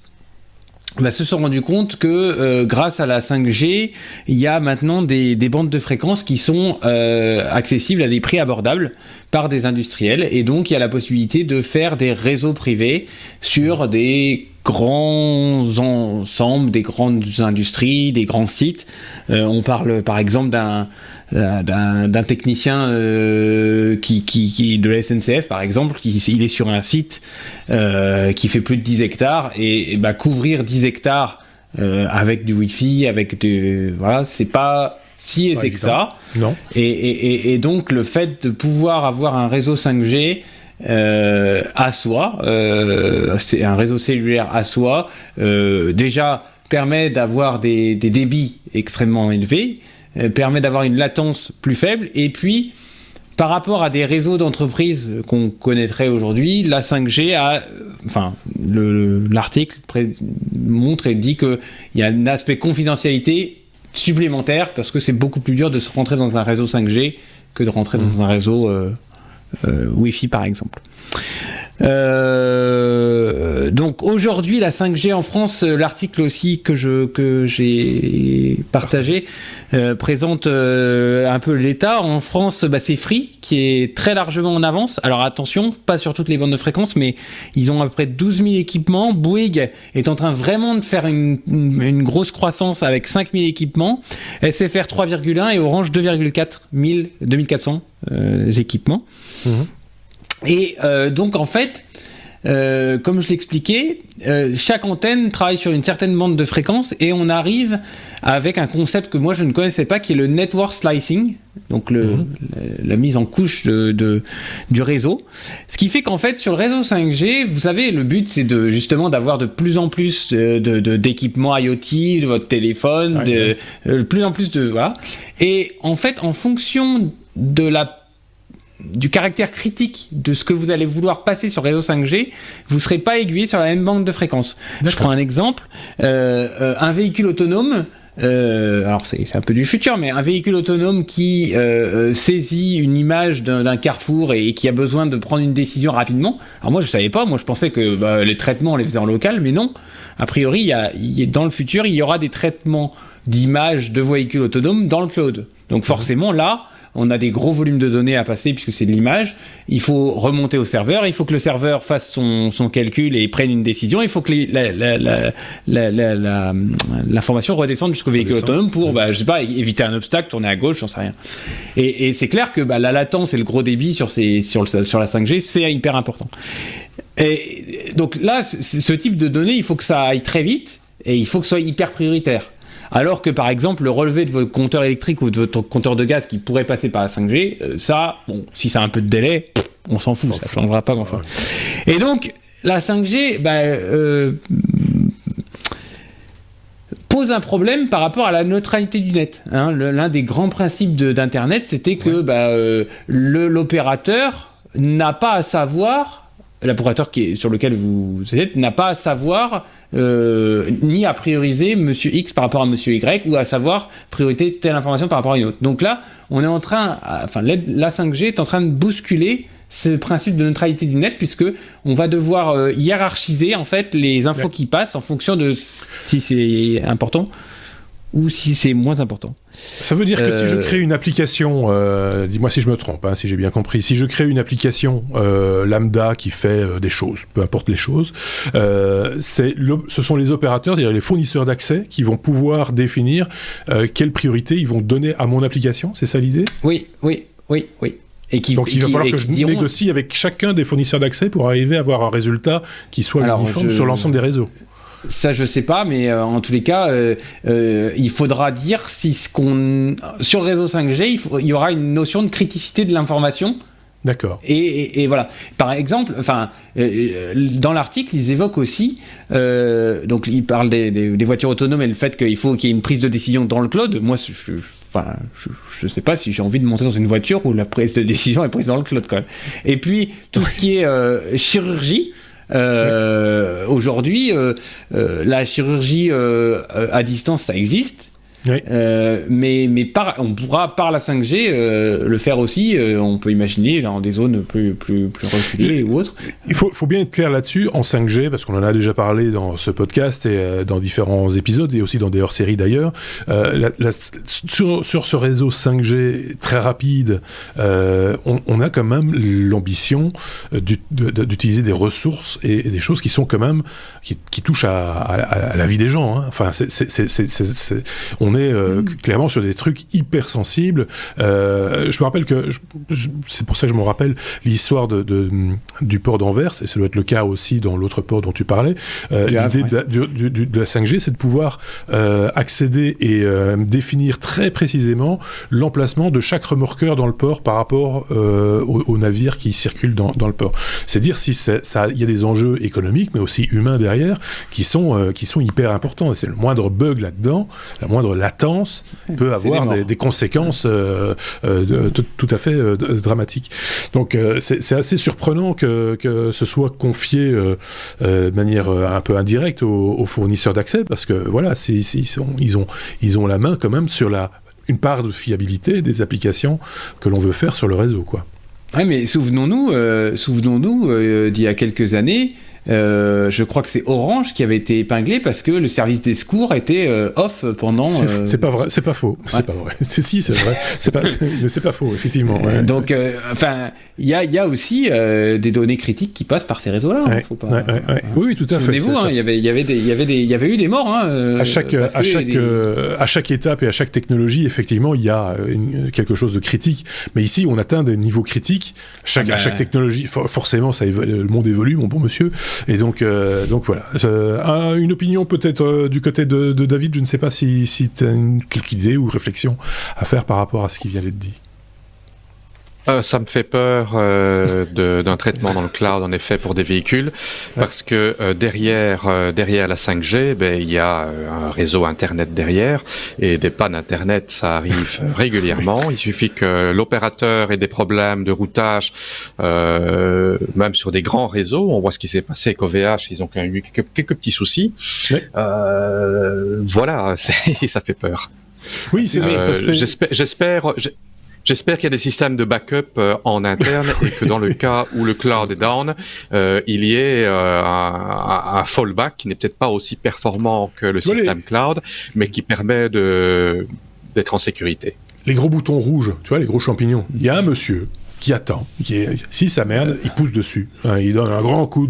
se sont rendus compte que grâce à la 5G, il y a maintenant des bandes de fréquences qui sont accessibles à des prix abordables par des industriels, et donc il y a la possibilité de faire des réseaux privés sur des grands ensembles, des grandes industries, des grands sites. On parle par exemple d'un technicien qui de la SNCF par exemple, il est sur un site qui fait plus de 10 hectares et couvrir 10 hectares avec du Wi-Fi, c'est pas si aisé que ça. Non. Et donc le fait de pouvoir avoir un réseau 5G à soi, c'est un réseau cellulaire à soi, déjà permet d'avoir des débits extrêmement élevés, permet d'avoir une latence plus faible, et puis par rapport à des réseaux d'entreprises qu'on connaîtrait aujourd'hui, la 5G l'article montre et dit qu'il y a un aspect confidentialité supplémentaire, parce que c'est beaucoup plus dur de se rentrer dans un réseau 5G que de rentrer dans un réseau Wi-Fi par exemple. Donc aujourd'hui la 5G en France, l'article aussi que j'ai partagé présente un peu l'état. En France, c'est Free qui est très largement en avance. Alors attention, pas sur toutes les bandes de fréquences, mais ils ont à peu près 12 000 équipements. Bouygues est en train vraiment de faire une grosse croissance avec 5 000 équipements. SFR 3,1 et Orange 2400 équipements. Et donc en fait, comme je l'expliquais, chaque antenne travaille sur une certaine bande de fréquence et on arrive avec un concept que moi je ne connaissais pas qui est le network slicing, donc la mise en couche du réseau. Ce qui fait qu'en fait sur le réseau 5G, vous savez, le but c'est justement d'avoir de plus en plus d'équipements IoT, de votre téléphone, de plus en plus de... Voilà. Et en fait, en fonction du caractère critique de ce que vous allez vouloir passer sur réseau 5G, vous ne serez pas aiguillé sur la même bande de fréquence. Je prends un exemple, un véhicule autonome, alors c'est un peu du futur, mais un véhicule autonome qui saisit une image d'un carrefour et qui a besoin de prendre une décision rapidement. Alors moi je savais pas, moi je pensais que les traitements on les faisait en local, mais non. A priori, dans le futur, il y aura des traitements d'images de véhicules autonomes dans le cloud. Donc forcément là, on a des gros volumes de données à passer puisque c'est de l'image. Il faut remonter au serveur. Il faut que le serveur fasse son calcul et prenne une décision. Il faut que l'information redescende jusqu'au véhicule autonome pour, je sais pas, éviter un obstacle, tourner à gauche, j'en sais rien. Et c'est clair que la latence et le gros débit sur la 5G, c'est hyper important. Et donc là, ce type de données, il faut que ça aille très vite et il faut que ce soit hyper prioritaire. Alors que par exemple le relevé de votre compteur électrique ou de votre compteur de gaz qui pourrait passer par la 5G, ça, si ça a un peu de délai, on s'en fout, ça ne changera pas grand-chose. Ouais. Et donc la 5G pose un problème par rapport à la neutralité du net. L'un des grands principes d'Internet, c'était que l'opérateur n'a pas à savoir... L'opérateur sur lequel vous êtes n'a pas à savoir ni à prioriser Monsieur X par rapport à Monsieur Y ou à savoir priorité telle information par rapport à une autre. Donc là, on est la 5G est en train de bousculer ce principe de neutralité du net puisque on va devoir hiérarchiser en fait les infos qui passent en fonction de si c'est important ou si c'est moins important. Ça veut dire que si je crée une application, dis-moi si je me trompe, si j'ai bien compris, si je crée une application lambda qui fait des choses, peu importe les choses, ce sont les opérateurs, c'est-à-dire les fournisseurs d'accès qui vont pouvoir définir quelle priorité ils vont donner à mon application, c'est ça l'idée ? Oui. Donc il va falloir que je négocie avec chacun des fournisseurs d'accès pour arriver à avoir un résultat qui soit uniforme sur l'ensemble des réseaux. Ça, je sais pas, mais en tous les cas, il faudra dire si sur le réseau 5G, il y aura une notion de criticité de l'information. D'accord. Et voilà. Par exemple, dans l'article, ils évoquent aussi, donc ils parlent des voitures autonomes et le fait qu'il faut qu'il y ait une prise de décision dans le cloud. Moi, je sais pas si j'ai envie de monter dans une voiture où la prise de décision est prise dans le cloud quand même. Et puis tout ce qui est chirurgie. Aujourd'hui, la chirurgie à distance, ça existe. Oui. Mais on pourra par la 5G le faire aussi. On peut imaginer dans des zones plus reculées ou autres. Il faut bien être clair là-dessus en 5G parce qu'on en a déjà parlé dans ce podcast et dans différents épisodes et aussi dans des hors-séries d'ailleurs. Sur ce réseau 5G très rapide, on a quand même l'ambition d'utiliser des ressources et des choses qui sont quand même qui touchent à la vie des gens. Enfin, on est clairement sur des trucs hyper sensibles. Je me rappelle que, c'est pour ça que je me rappelle l'histoire du port d'Anvers, et ça doit être le cas aussi dans l'autre port dont tu parlais. L'idée de la 5G, c'est de pouvoir accéder et définir très précisément l'emplacement de chaque remorqueur dans le port par rapport aux navires qui circulent dans le port. C'est dire si il y a des enjeux économiques, mais aussi humains derrière, qui sont hyper importants. Et c'est le moindre bug là-dedans, la moindre latence peut avoir des conséquences tout à fait dramatiques. Donc c'est assez surprenant que ce soit confié de manière un peu indirecte aux fournisseurs d'accès, parce que voilà, ils ont la main quand même sur une part de fiabilité des applications que l'on veut faire sur le réseau, quoi. Ouais, mais souvenons-nous d'il y a quelques années, je crois que c'est Orange qui avait été épinglé parce que le service des secours était off pendant... C'est pas vrai, c'est pas faux. Ouais. C'est pas vrai. C'est vrai. Mais c'est pas faux, effectivement. Ouais. Donc, il y a aussi des données critiques qui passent par ces réseaux-là. Ouais. Faut pas, Oui, tout à fait. Souvenez-vous, il y avait eu des morts. À chaque étape et à chaque technologie, effectivement, il y a quelque chose de critique. Mais ici, on atteint des niveaux critiques. À chaque technologie, forcément, le monde évolue, mon bon monsieur. Et donc voilà. Une opinion peut-être du côté de David, je ne sais pas si tu as quelque idée ou réflexion à faire par rapport à ce qui vient d'être dit. Ça me fait peur d'un traitement dans le cloud, en effet, pour des véhicules, parce que derrière la 5G, il y a un réseau Internet derrière, et des pannes Internet, ça arrive régulièrement. Il suffit que l'opérateur ait des problèmes de routage, même sur des grands réseaux. On voit ce qui s'est passé avec OVH, ils ont quand même eu quelques petits soucis. Oui. Voilà, ça fait peur. Oui, c'est J'espère qu'il y a des systèmes de backup en interne et que dans le cas où le cloud est down, il y ait un fallback qui n'est peut-être pas aussi performant que le système cloud, mais qui permet d'être en sécurité. Les gros boutons rouges, tu vois, les gros champignons. Il y a un monsieur qui attend, si ça merde, il pousse dessus. Il donne un grand coup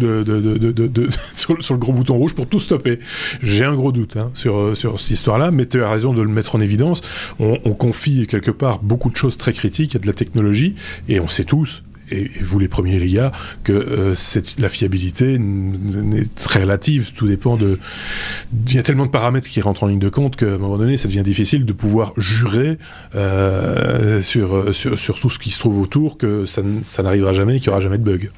sur le gros bouton rouge pour tout stopper. J'ai un gros doute sur cette histoire-là, mais tu as raison de le mettre en évidence. On confie quelque part beaucoup de choses très critiques à de la technologie, et on sait tous, et vous les premiers les gars, que la fiabilité est très relative, tout dépend il y a tellement de paramètres qui rentrent en ligne de compte qu'à un moment donné ça devient difficile de pouvoir jurer sur tout ce qui se trouve autour que ça n'arrivera jamais et qu'il n'y aura jamais de bug.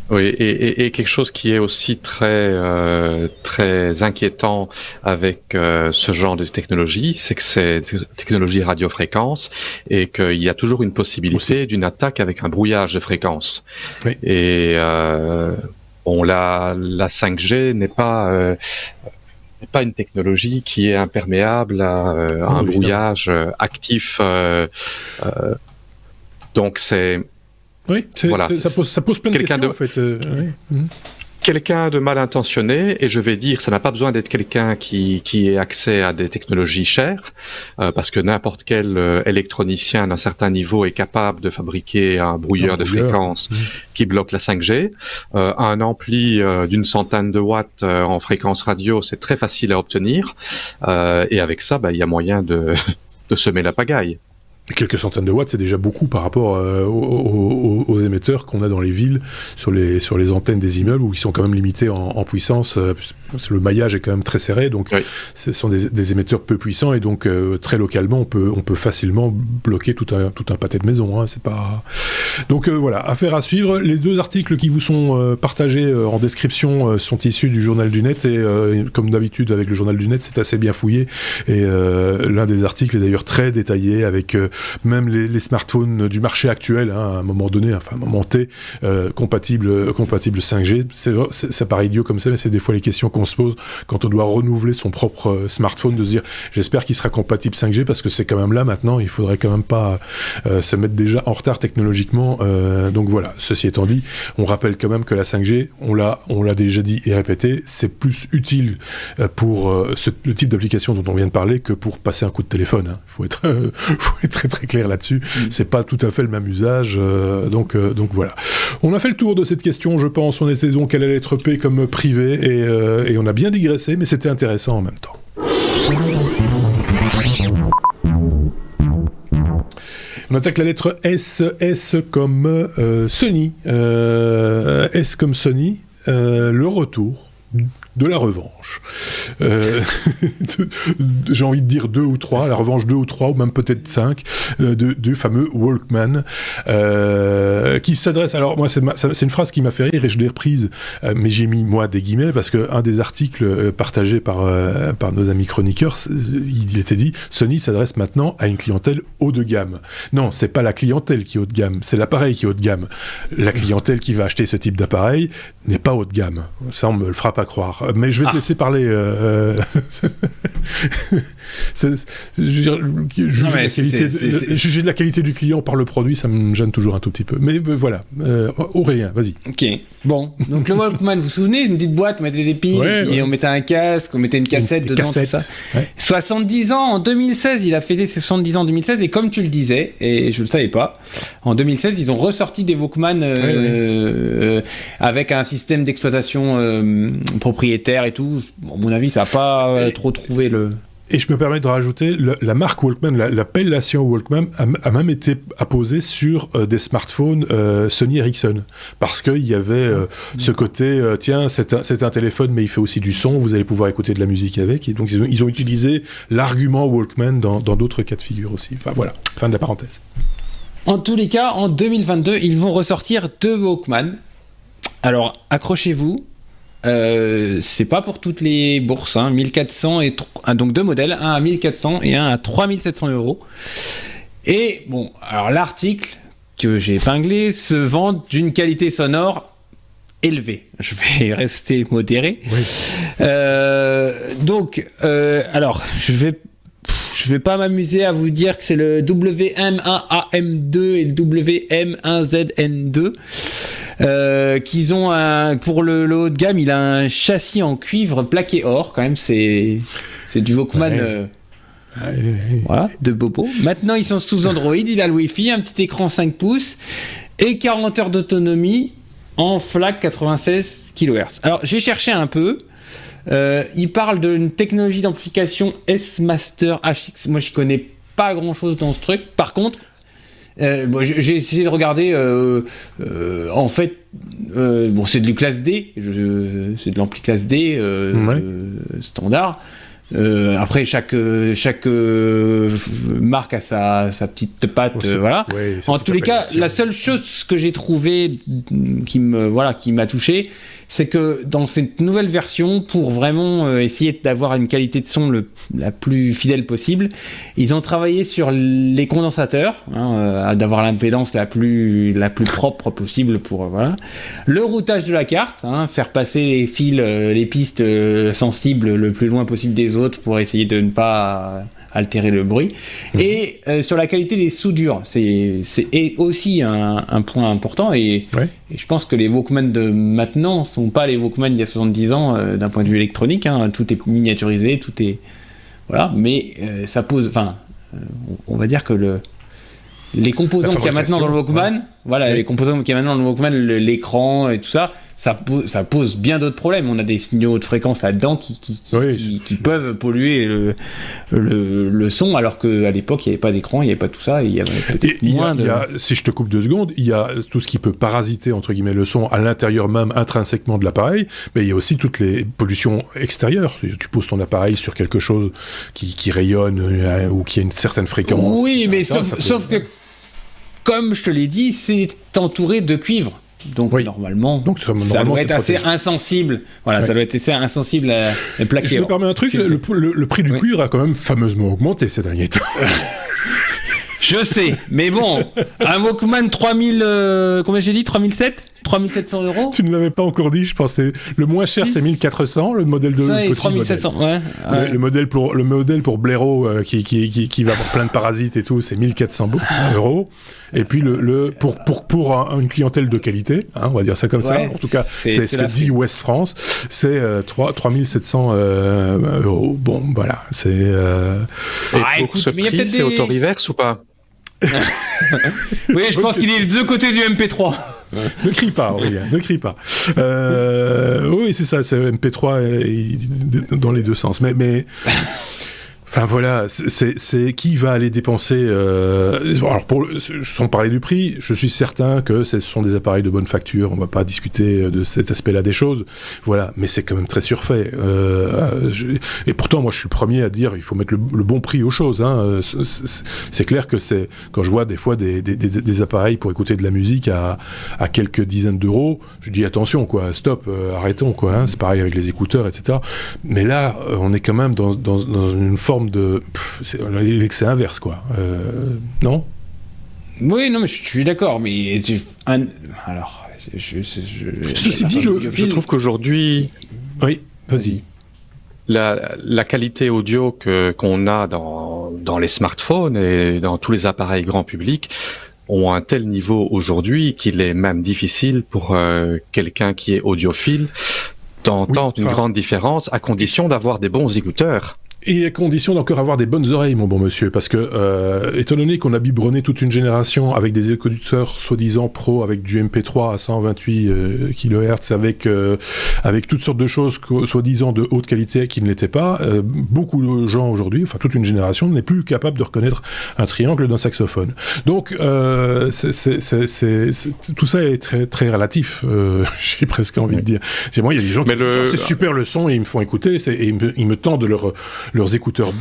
Oui, et quelque chose qui est aussi très inquiétant avec ce genre de technologie, c'est que c'est technologie radiofréquence et qu'il y a toujours une possibilité d'une attaque avec un brouillage de fréquence. Oui. Et la 5G n'est pas une technologie qui est imperméable à un brouillage actif. Donc c'est... Oui, ça pose plein de questions, en fait. Quelqu'un de mal intentionné, et je vais dire, ça n'a pas besoin d'être quelqu'un qui ait accès à des technologies chères, parce que n'importe quel électronicien d'un certain niveau est capable de fabriquer un brouilleur de fréquence qui bloque la 5G. Un ampli d'une centaine de watts en fréquence radio, c'est très facile à obtenir, et avec ça, il y a moyen de semer la pagaille. Quelques centaines de watts, c'est déjà beaucoup par rapport aux émetteurs qu'on a dans les villes, sur les antennes des immeubles, où ils sont quand même limités en puissance. Le maillage est quand même très serré, donc ce sont des émetteurs peu puissants, et donc très localement, on peut facilement bloquer tout un pâté de maison. C'est pas... Donc voilà, affaire à suivre. Les deux articles qui vous sont partagés en description sont issus du Journal du Net, et comme d'habitude avec le Journal du Net, c'est assez bien fouillé, et l'un des articles est d'ailleurs très détaillé, avec même les smartphones du marché actuel, à un moment donné, enfin un moment T, compatible 5G. Ça paraît idiot comme ça, mais c'est des fois les questions qu'on se pose quand on doit renouveler son propre smartphone, de se dire j'espère qu'il sera compatible 5G, parce que c'est quand même là maintenant, il faudrait quand même pas se mettre déjà en retard technologiquement. Donc voilà, ceci étant dit, on rappelle quand même que la 5G, on l'a déjà dit et répété, c'est plus utile pour le type d'application dont on vient de parler que pour passer un coup de téléphone. Faut être très très clair là-dessus. C'est pas tout à fait le même usage, donc voilà. On a fait le tour de cette question, je pense. On était donc à la lettre P comme privé, et on a bien digressé, mais c'était intéressant en même temps. On attaque la lettre S comme Sony. S comme Sony, le retour de la revanche. J'ai envie de dire 2 ou 3, la revanche 2 ou 3, ou même peut-être 5, du fameux Walkman, qui s'adresse... Alors moi, c'est une phrase qui m'a fait rire, et je l'ai reprise, mais j'ai mis, moi, des guillemets, parce qu'un des articles partagés par nos amis chroniqueurs, il était dit, Sony s'adresse maintenant à une clientèle haut de gamme. Non, c'est pas la clientèle qui est haut de gamme, c'est l'appareil qui est haut de gamme. La clientèle qui va acheter ce type d'appareil n'est pas haut de gamme. Ça, on me le fera pas croire. Alors, mais je vais te laisser parler. Juger de la qualité du client par le produit, ça me gêne toujours un tout petit peu. Mais voilà, Aurélien, vas-y. Ok, bon. Donc le Walkman, vous vous souvenez, une petite boîte, on mettait des piles, et on mettait un casque, on mettait une cassette dedans, tout ça. Ouais. 70 ans en 2016, il a fêté ses 70 ans en 2016, et comme tu le disais, et je le savais pas, en 2016, ils ont ressorti des Walkman avec un système d'exploitation propriétaire et tout. Bon, à mon avis, ça n'a pas trop trouvé le... Et je me permets de rajouter, la marque Walkman, l'appellation Walkman a même été apposée sur des smartphones Sony Ericsson. Parce qu'il y avait ce côté, tiens, c'est un téléphone, mais il fait aussi du son, vous allez pouvoir écouter de la musique avec. Et donc, ils ont utilisé l'argument Walkman dans d'autres cas de figure aussi. Enfin, voilà, fin de la parenthèse. En tous les cas, en 2022, ils vont ressortir 2 Walkman. Alors, accrochez-vous. C'est pas pour toutes les bourses, 1400 et donc 2 modèles, un à 1400 et un à 3700 €. Et bon, alors l'article que j'ai épinglé se vante d'une qualité sonore élevée. Je vais rester modéré. Oui. Donc, alors je vais pas m'amuser à vous dire que c'est le WM1AM2 et le WM1ZN2. Qu'ils ont pour le haut de gamme, il a un châssis en cuivre plaqué or, quand même, c'est du Walkman. Voilà, de bobo. Maintenant, ils sont sous Android, il a le Wi-Fi, un petit écran 5 pouces et 40 heures d'autonomie en FLAC 96 kHz. Alors, j'ai cherché un peu. Il parle d'une technologie d'amplification S-Master HX. Moi, je connais pas grand-chose dans ce truc. Par contre, j'ai essayé de regarder. En fait, bon, c'est du classe D. C'est de l'ampli classe D standard. Après, chaque marque a sa petite patte. Voilà. Ouais, en tous les cas, la seule chose que j'ai trouvée qui m'a touché, c'est que dans cette nouvelle version, pour vraiment essayer d'avoir une qualité de son la plus fidèle possible, ils ont travaillé sur les condensateurs, d'avoir l'impédance la plus propre possible pour le routage de la carte, faire passer les fils, les pistes sensibles le plus loin possible des autres pour essayer de ne pas altérer le bruit. Et sur la qualité des soudures, c'est aussi un point important, et je pense que les Walkman de maintenant sont pas les Walkman d'il y a 70 ans d'un point de vue électronique, tout est miniaturisé, tout est mais ça pose, on va dire que les composants qu'il y a maintenant dans le Walkman, les composants qu'il y a maintenant dans le Walkman, l'écran et tout ça, ça pose bien d'autres problèmes. On a des signaux de fréquence là-dedans qui peuvent polluer le son, alors qu'à l'époque, il n'y avait pas d'écran, il n'y avait pas tout ça. Il y avait si je te coupe 2 secondes, il y a tout ce qui peut parasiter, entre guillemets, le son à l'intérieur même, intrinsèquement de l'appareil, mais il y a aussi toutes les pollutions extérieures. Tu poses ton appareil sur quelque chose qui rayonne ou qui a une certaine fréquence. Oui, mais sauf que, comme je te l'ai dit, c'est entouré de cuivre. Donc normalement, ça doit être assez insensible. Ça doit être assez insensible à plaquer. Je me permets un truc, le prix du cuivre a quand même fameusement augmenté ces derniers temps. Je sais, mais bon, un Walkman 3000, combien j'ai dit, 3700 €. Tu ne l'avais pas encore dit, je pensais. Le moins cher, c'est 1400, le modèle de ça, et 3700, Le modèle pour blaireau qui va avoir plein de parasites et tout, c'est 1400 €. Et puis pour une clientèle de qualité, on va dire ça comme ça. En tout cas, c'est ce que dit Ouest France, c'est 3700 €. Bon, voilà, c'est. Et pour ce prix, c'est auto-reverse ou pas? Oui, je pense qu'il est de deux côtés du MP3. Ne crie pas, Aurélien, ne crie pas. Oui, c'est ça, c'est MP3 dans les deux sens. Mais enfin voilà, c'est qui va aller dépenser. Alors sans parler du prix, je suis certain que ce sont des appareils de bonne facture. On va pas discuter de cet aspect-là des choses. Voilà, mais c'est quand même très surfait. Et pourtant, moi, je suis le premier à dire il faut mettre le bon prix aux choses. C'est clair que quand je vois des fois des appareils pour écouter de la musique à quelques dizaines d'euros, je dis attention, quoi, stop, arrêtons, quoi. C'est pareil avec les écouteurs, etc. Mais là, on est quand même dans une forme c'est inverse, quoi. Non? Oui, non, mais je suis d'accord, mais alors, ceci dit, je trouve qu'aujourd'hui, Vas-y. La qualité audio qu'on a dans les smartphones et dans tous les appareils grand public ont un tel niveau aujourd'hui qu'il est même difficile pour quelqu'un qui est audiophile d'entendre une grande différence, à condition d'avoir des bons écouteurs. Et à condition d'encore avoir des bonnes oreilles, mon bon monsieur, parce que, étant donné qu'on a biberonné toute une génération avec des écouteurs soi-disant pro, avec du MP3 à 128 kHz, avec toutes sortes de choses soi-disant de haute qualité qui ne l'étaient pas, beaucoup de gens aujourd'hui, enfin toute une génération, n'est plus capable de reconnaître un triangle d'un saxophone. Donc, tout ça est très, très relatif, j'ai presque envie de dire. Moi, il y a des gens qui disent, c'est super le son, et ils me font écouter, et ils me tendent leurs écouteurs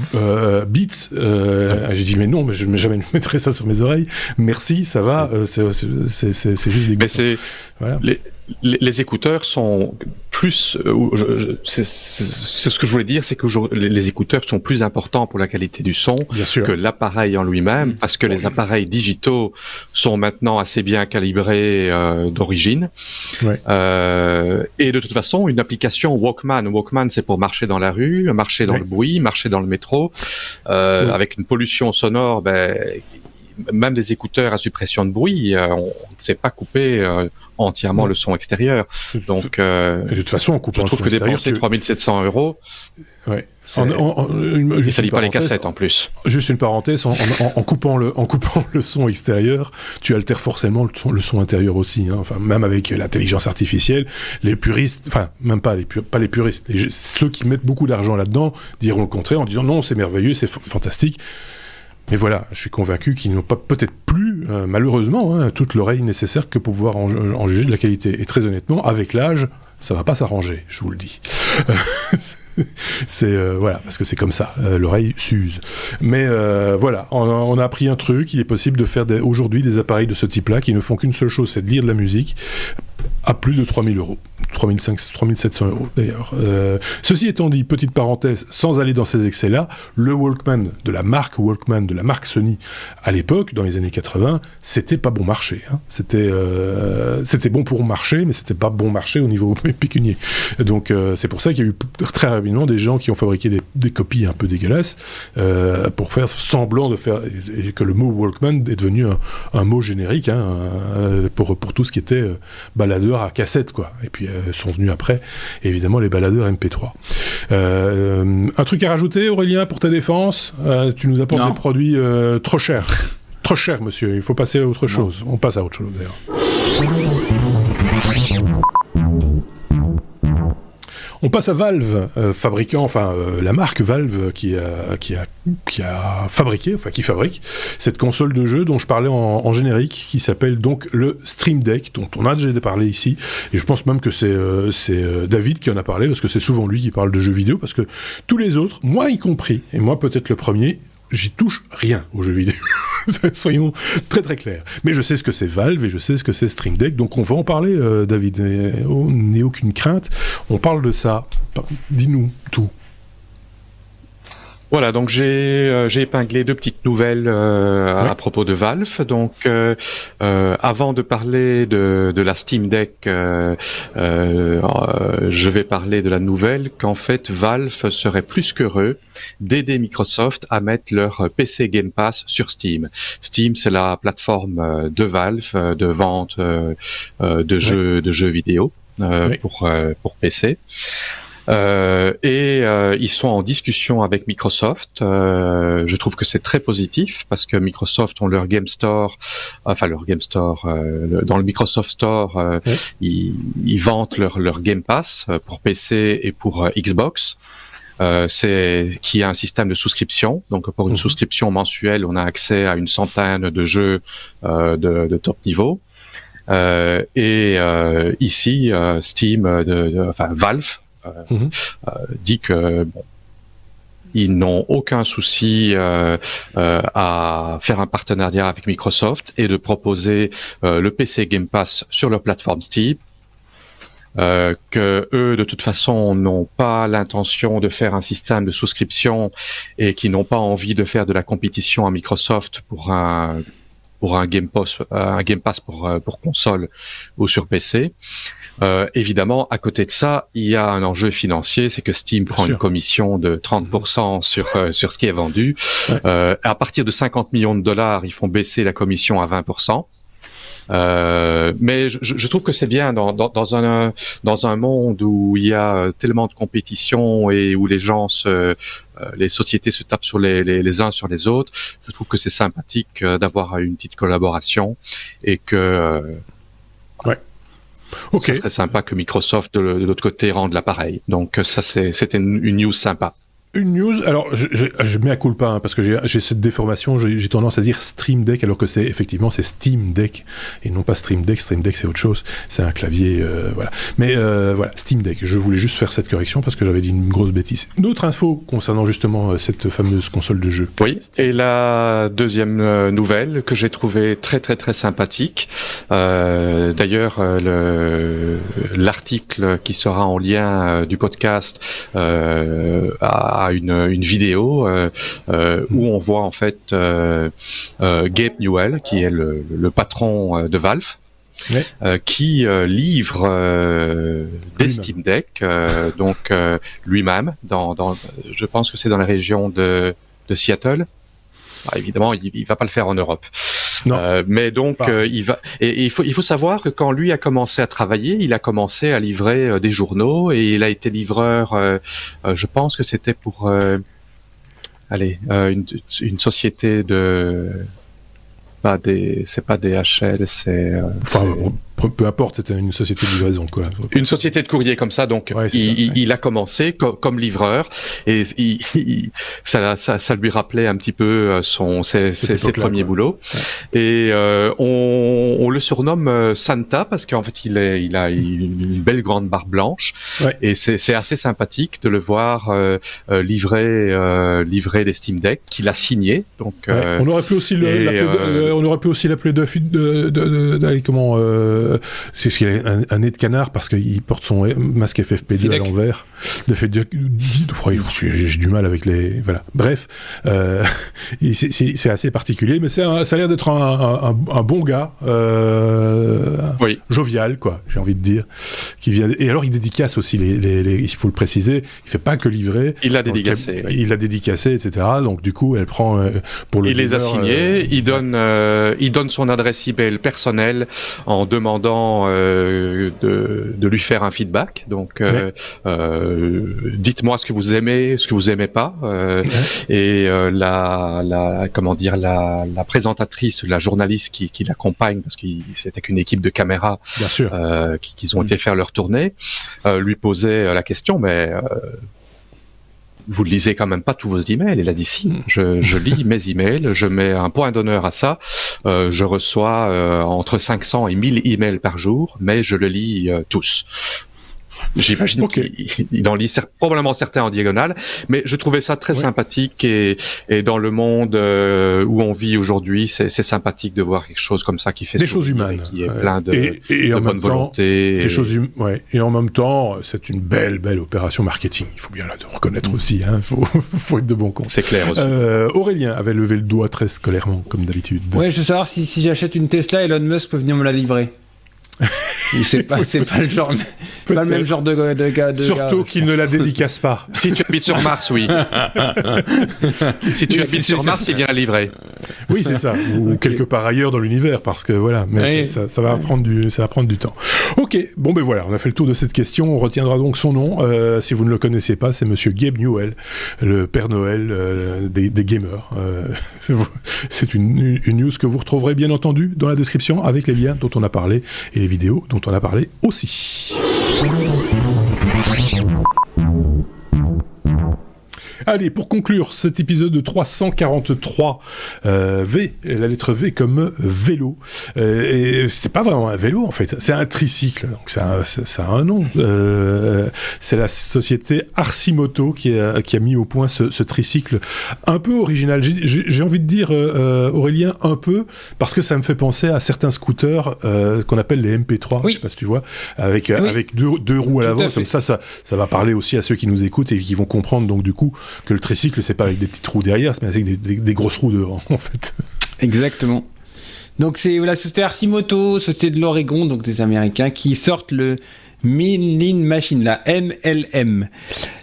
Beats. J'ai dit mais non, mais je ne mettrai ça sur mes oreilles. Merci, ça va. C'est juste des. Mais voilà. Les écouteurs sont plus. C'est ce que je voulais dire, c'est que les écouteurs sont plus importants pour la qualité du son que l'appareil en lui-même, parce que les appareils digitaux sont maintenant assez bien calibrés d'origine. Ouais. Et de toute façon, une application Walkman, c'est pour marcher dans la rue, marcher dans le bruit, marcher dans le métro, avec une pollution sonore. Même des écouteurs à suppression de bruit, on ne sait pas couper entièrement le son extérieur. Donc, de toute façon, je trouve que dépenser 3 700 €, ouais. Ça lit pas les cassettes en plus. Juste une parenthèse, en coupant le son extérieur, tu altères forcément le son intérieur aussi. Hein. Enfin, même avec l'intelligence artificielle, les puristes, enfin même pas les puristes, ceux qui mettent beaucoup d'argent là-dedans diront le contraire en disant non, c'est merveilleux, c'est fantastique. Mais voilà, je suis convaincu qu'ils n'ont pas peut-être plus, malheureusement, toute l'oreille nécessaire que pour pouvoir en juger de la qualité. Et très honnêtement, avec l'âge, ça va pas s'arranger, je vous le dis. Voilà, parce que c'est comme ça, l'oreille s'use. Mais voilà, on a appris un truc, il est possible de faire aujourd'hui des appareils de ce type-là qui ne font qu'une seule chose, c'est de lire de la musique à plus de 3 000 €. 3 700 € d'ailleurs. Ceci étant dit, petite parenthèse, sans aller dans ces excès-là, le Walkman, de la marque Sony, à l'époque, dans les années 80, c'était pas bon marché. Hein. C'était bon pour marcher, mais c'était pas bon marché au niveau pécunier. Donc c'est pour ça qu'il y a eu très rapidement des gens qui ont fabriqué des copies un peu dégueulasses pour faire semblant de faire, et que le mot Walkman est devenu un mot générique pour tout ce qui était baladeur à cassette, quoi. Et puis sont venus après, évidemment, les baladeurs MP3. Un truc à rajouter, Aurélien, pour ta défense? Tu nous apportes des produits trop chers. Trop chers, monsieur. Il faut passer à autre chose. On passe à autre chose, d'ailleurs. On passe à Valve, fabricant, la marque Valve qui fabrique cette console de jeu dont je parlais en générique, qui s'appelle donc le Stream Deck, dont on a déjà parlé ici, et je pense même que c'est David qui en a parlé, parce que c'est souvent lui qui parle de jeux vidéo, parce que tous les autres, moi y compris, et moi peut-être le premier, j'y touche rien aux jeux vidéo. Soyons très très clairs. Mais je sais ce que c'est Valve et je sais ce que c'est Stream Deck, donc on va en parler, David. N'aie aucune crainte, on parle de ça. Dis-nous tout. Voilà, donc j'ai épinglé 2 petites nouvelles à propos de Valve. Donc, avant de parler de la Steam Deck, je vais parler de la nouvelle qu'en fait Valve serait plus qu'heureux d'aider Microsoft à mettre leur PC Game Pass sur Steam. Steam, c'est la plateforme de Valve de vente de jeux vidéo pour PC. Ils sont en discussion avec Microsoft. Je trouve que c'est très positif parce que Microsoft ont leur Game Store, dans le Microsoft Store, ils vendent leur Game Pass pour PC et pour Xbox. Qui a un système de souscription. Donc, pour une souscription mensuelle, on a accès à une centaine de jeux de top niveau. Ici, Steam, Valve, dit que ils n'ont aucun souci à faire un partenariat avec Microsoft et de proposer le PC Game Pass sur leur plateforme Steam. Que eux, de toute façon, n'ont pas l'intention de faire un système de souscription et qui n'ont pas envie de faire de la compétition à Microsoft pour un Game Pass pour console ou sur PC. Évidemment, à côté de ça, il y a un enjeu financier, c'est que Steam prend une commission de 30% sur ce qui est vendu. Ouais. À partir de 50 millions de dollars, ils font baisser la commission à 20%. Mais je trouve que c'est bien dans un monde où il y a tellement de compétition et où les gens les sociétés se tapent sur les uns sur les autres. Je trouve que c'est sympathique d'avoir une petite collaboration et que ouais. Okay. Ça serait sympa que Microsoft de l'autre côté rende l'appareil. Donc ça c'était une news sympa. Une news, alors je mets à culpa hein, parce que j'ai cette déformation, j'ai tendance à dire Stream Deck alors que c'est Steam Deck et non pas Stream Deck. Stream Deck c'est autre chose, c'est un clavier, voilà. Mais voilà, Steam Deck, je voulais juste faire cette correction parce que j'avais dit une grosse bêtise. Une autre info concernant justement cette fameuse console de jeu. Oui, et la deuxième nouvelle que j'ai trouvée très très très sympathique, d'ailleurs l'article qui sera en lien du podcast à une vidéo où on voit en fait Gabe Newell qui est le patron de Valve. Ouais. Qui livre des Steam Deck donc lui-même je pense que c'est dans la région de Seattle. Alors, évidemment il va pas le faire en Europe. Non. Mais donc il va et il faut savoir que quand lui a commencé à travailler, il a commencé à livrer des journaux et il a été livreur je pense que c'était pour une société de c'est pas DHL, c'est peu importe, c'était une société de livraison, quoi. Une société de courrier comme ça, donc ouais, il a commencé comme livreur et ça lui rappelait un petit peu ses premiers boulots. Ouais. Et on le surnomme Santa parce qu'en fait il a une belle grande barbe blanche. Ouais. Et c'est assez sympathique de le voir livrer des Steam Deck qu'il a signé. Donc ouais. On aurait pu aussi l'appeler comment c'est ce qu'il a un nez de canard parce qu'il porte son masque FFP2 à l'envers. J'ai du mal avec les voilà. Bref, c'est assez particulier, mais ça a l'air d'être un bon gars, oui. Jovial quoi, j'ai envie de dire, qui vient. Et alors il dédicace aussi il faut le préciser, il fait pas que livrer. Il l'a dédicacé. Il l'a dédicacé, etc. Donc du coup, elle prend pour le. Il les a signés. Il donne son adresse email personnelle en demandant de lui faire un feedback. Donc, ouais. Dites-moi ce que vous aimez, ce que vous aimez pas. Ouais. Et la présentatrice, la journaliste qui l'accompagne, parce que c'était qu'une équipe de caméras, bien sûr, qu'ils ont été faire leur tournée, lui posait la question, mais vous ne lisez quand même pas tous vos emails. Il a dit si, je lis mes emails, je mets un point d'honneur à ça. Je reçois entre 500 et 1000 emails par jour, mais je le lis tous. J'imagine qu'il en lit probablement certains en diagonale, mais je trouvais ça très sympathique et dans le monde où on vit aujourd'hui, c'est sympathique de voir quelque chose comme ça qui fait des choses humaines, qui est plein de bonne volonté. Et en même temps, c'est une belle opération marketing. Il faut bien le reconnaître aussi. Hein. Faut être de bon compte. C'est clair aussi. Aurélien avait levé le doigt très scolairement, comme d'habitude. Ouais, je veux savoir si j'achète une Tesla, Elon Musk peut venir me la livrer. C'est pas le même genre de gars. Surtout qu'il ne la dédicace pas. Si tu habites sur Mars, oui. Si tu habites sur Mars, il vient la livrer. Oui, c'est ça. Ou quelque part ailleurs dans l'univers, parce que voilà. Mais ça va prendre du temps. Ok. Bon, ben voilà, on a fait le tour de cette question. On retiendra donc son nom. Si vous ne le connaissez pas, c'est Monsieur Gabe Newell, le Père Noël des gamers. C'est une news que vous retrouverez bien entendu dans la description avec les liens dont on a parlé et les vidéos dont on a parlé aussi. Allez, pour conclure cet épisode 343, V, la lettre V comme vélo. Et c'est pas vraiment un vélo en fait, c'est un tricycle, donc ça a un nom. C'est la société Arcimoto qui a mis au point ce tricycle un peu original. J'ai envie de dire, Aurélien, un peu, parce que ça me fait penser à certains scooters qu'on appelle les MP3, je sais pas si tu vois, avec deux roues à l'avant, comme ça va parler aussi à ceux qui nous écoutent et qui vont comprendre donc du coup que le tricycle, c'est pas avec des petites roues derrière, mais avec des grosses roues devant, en fait. Exactement. Donc c'est la société Arcimoto, société de l'Oregon, donc des Américains, qui sortent le Lean Machine, la MLM.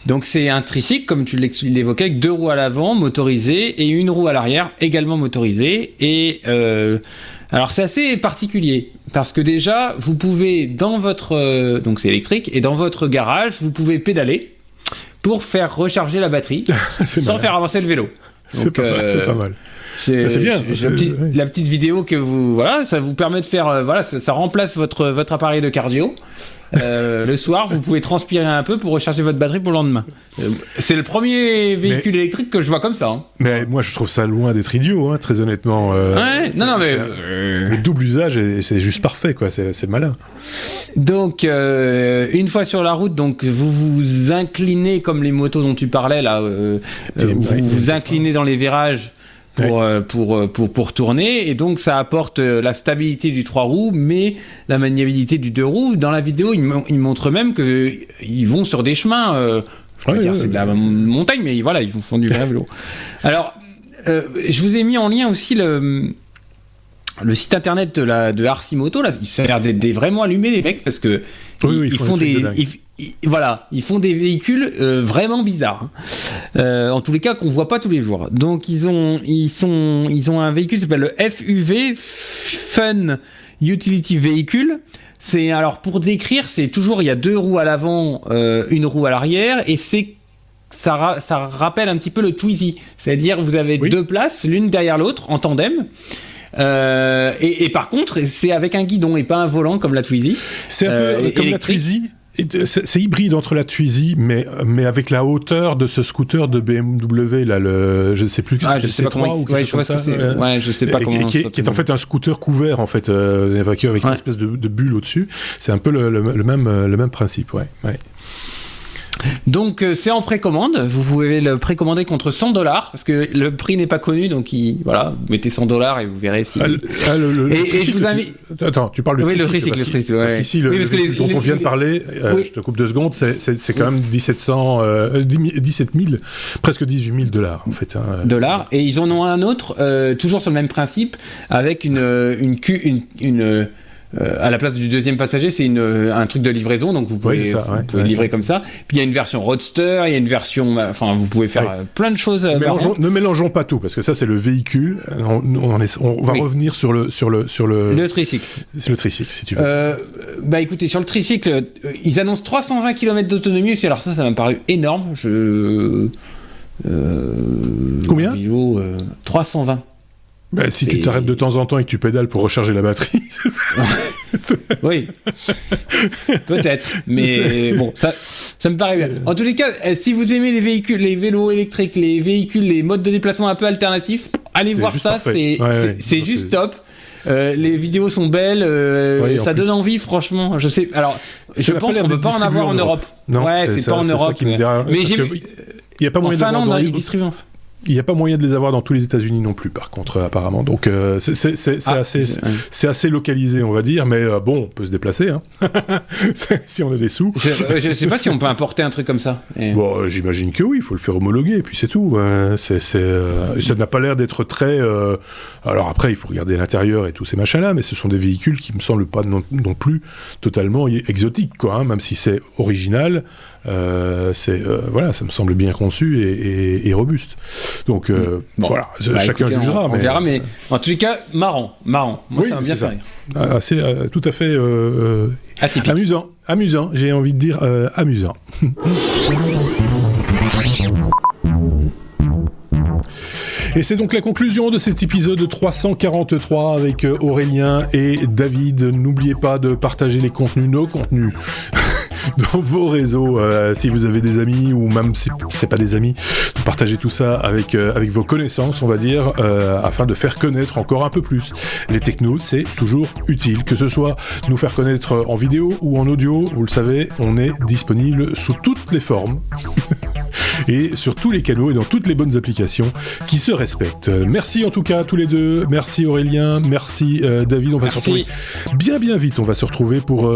Donc c'est un tricycle, comme tu l'évoquais, avec 2 roues à l'avant motorisées et une roue à l'arrière également motorisée. Et alors c'est assez particulier parce que déjà vous pouvez dans votre donc c'est électrique, et dans votre garage vous pouvez pédaler pour faire recharger la batterie sans faire avancer le vélo. C'est pas mal. C'est bien. La petite vidéo que vous, voilà, ça vous permet de faire, voilà, ça remplace votre appareil de cardio. Le soir, vous pouvez transpirer un peu pour recharger votre batterie pour le lendemain. C'est le premier véhicule électrique que je vois comme ça. Hein. Mais moi, je trouve ça loin d'être idiot, hein, très honnêtement. Le double usage, c'est juste parfait, quoi. C'est malin. Donc, une fois sur la route, donc vous vous inclinez comme les motos dont tu parlais là. Vous vous inclinez dans les virages. Pour tourner, et donc ça apporte la stabilité du 3 roues mais la maniabilité du 2 roues. Dans la vidéo ils montrent même qu'ils vont sur des chemins c'est de la montagne, mais voilà, ils font du vrai vélo. Alors je vous ai mis en lien aussi le site internet de Arcimoto, là, ça a l'air d'être vraiment allumé les mecs, parce que ils font ils font des véhicules vraiment bizarres. En tous les cas, qu'on voit pas tous les jours. Donc ils ont un véhicule qui s'appelle le FUV, Fun Utility Vehicle. C'est, alors pour décrire, c'est toujours, il y a 2 roues à l'avant, une roue à l'arrière, et ça rappelle un petit peu le Twizy. C'est-à-dire vous avez 2 places, l'une derrière l'autre, en tandem. Et par contre, c'est avec un guidon et pas un volant comme la Twizy. C'est un peu comme électrique. La Twizy. C'est hybride entre la Twizy, mais avec la hauteur de ce scooter de BMW, là, je ne sais plus, je sais pas comment, ou quelque chose comme ça. Je sais pas comment. Qui est en fait un scooter couvert, en fait, avec une espèce de bulle au-dessus. C'est un peu le même principe, ouais. Donc c'est en précommande, vous pouvez le précommander contre $100 parce que le prix n'est pas connu, donc voilà, vous mettez $100 et vous verrez si. Et je vous invite. Attends, tu parles du tricycle. Parce qu'ici, le véhicule dont on vient de parler, je te coupe 2 secondes, c'est quand même 17 000, presque $18,000 en fait. Dollars, et ils en ont un autre, toujours sur le même principe, avec une à la place du deuxième passager, c'est un truc de livraison, donc vous pouvez, livrer comme ça. Puis il y a une version Roadster, il y a une version, enfin vous pouvez faire plein de choses. Ne mélangeons pas tout, parce que ça c'est le véhicule. On va revenir sur le tricycle. C'est le tricycle, si tu veux. Écoutez, sur le tricycle, ils annoncent 320 km d'autonomie aussi. Alors ça m'a paru énorme. Combien 320. Si tu t'arrêtes de temps en temps et que tu pédales pour recharger la batterie. Oui, peut-être, mais bon, ça me paraît bien. En tous les cas, si vous aimez les véhicules, les vélos électriques, les modes de déplacement un peu alternatifs, allez voir ça, c'est juste top. Les vidéos sont belles, ça donne envie, franchement. Je pense qu'on peut pas en avoir en Europe. Non, c'est pas en Europe. Mais il y a pas moyen d'avoir. En Finlande, ils distribuent. Il n'y a pas moyen de les avoir dans tous les États-Unis non plus, par contre, apparemment. Donc, c'est assez localisé, on va dire, mais bon, on peut se déplacer, hein. Si on a des sous. Je ne sais pas si on peut importer un truc comme ça. Bon, j'imagine que oui, il faut le faire homologuer, et puis c'est tout. Ça n'a pas l'air d'être très... Alors après, il faut regarder l'intérieur et tous ces machins-là, mais ce sont des véhicules qui me semblent pas non plus totalement exotiques, quoi, hein, même si c'est original. Voilà, ça me semble bien conçu et robuste. Donc voilà, chacun jugera. On verra, mais en tous les cas, marrant. Moi, ça m'a bien fait rire. Assez, tout à fait atypique. Amusant. J'ai envie de dire amusant. Et c'est donc la conclusion de cet épisode 343 avec Aurélien et David. N'oubliez pas de partager nos contenus dans vos réseaux, si vous avez des amis, ou même si c'est pas des amis, partagez tout ça avec vos connaissances, on va dire, afin de faire connaître encore un peu plus les technos. C'est toujours utile, que ce soit nous faire connaître en vidéo ou en audio. Vous le savez, on est disponible sous toutes les formes. et sur tous les canaux et dans toutes les bonnes applications qui se respectent. Merci en tout cas à tous les deux. Merci Aurélien, merci David. On va se retrouver bien vite. On va se retrouver pour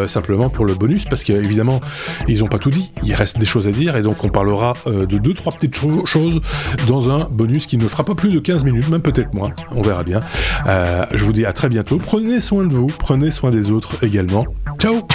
simplement pour le bonus, parce qu'évidemment ils ont pas tout dit. Il reste des choses à dire et donc on parlera de 2-3 petites choses dans un bonus qui ne fera pas plus de 15 minutes, même peut-être moins. On verra bien. Je vous dis à très bientôt. Prenez soin de vous, prenez soin des autres également. Ciao.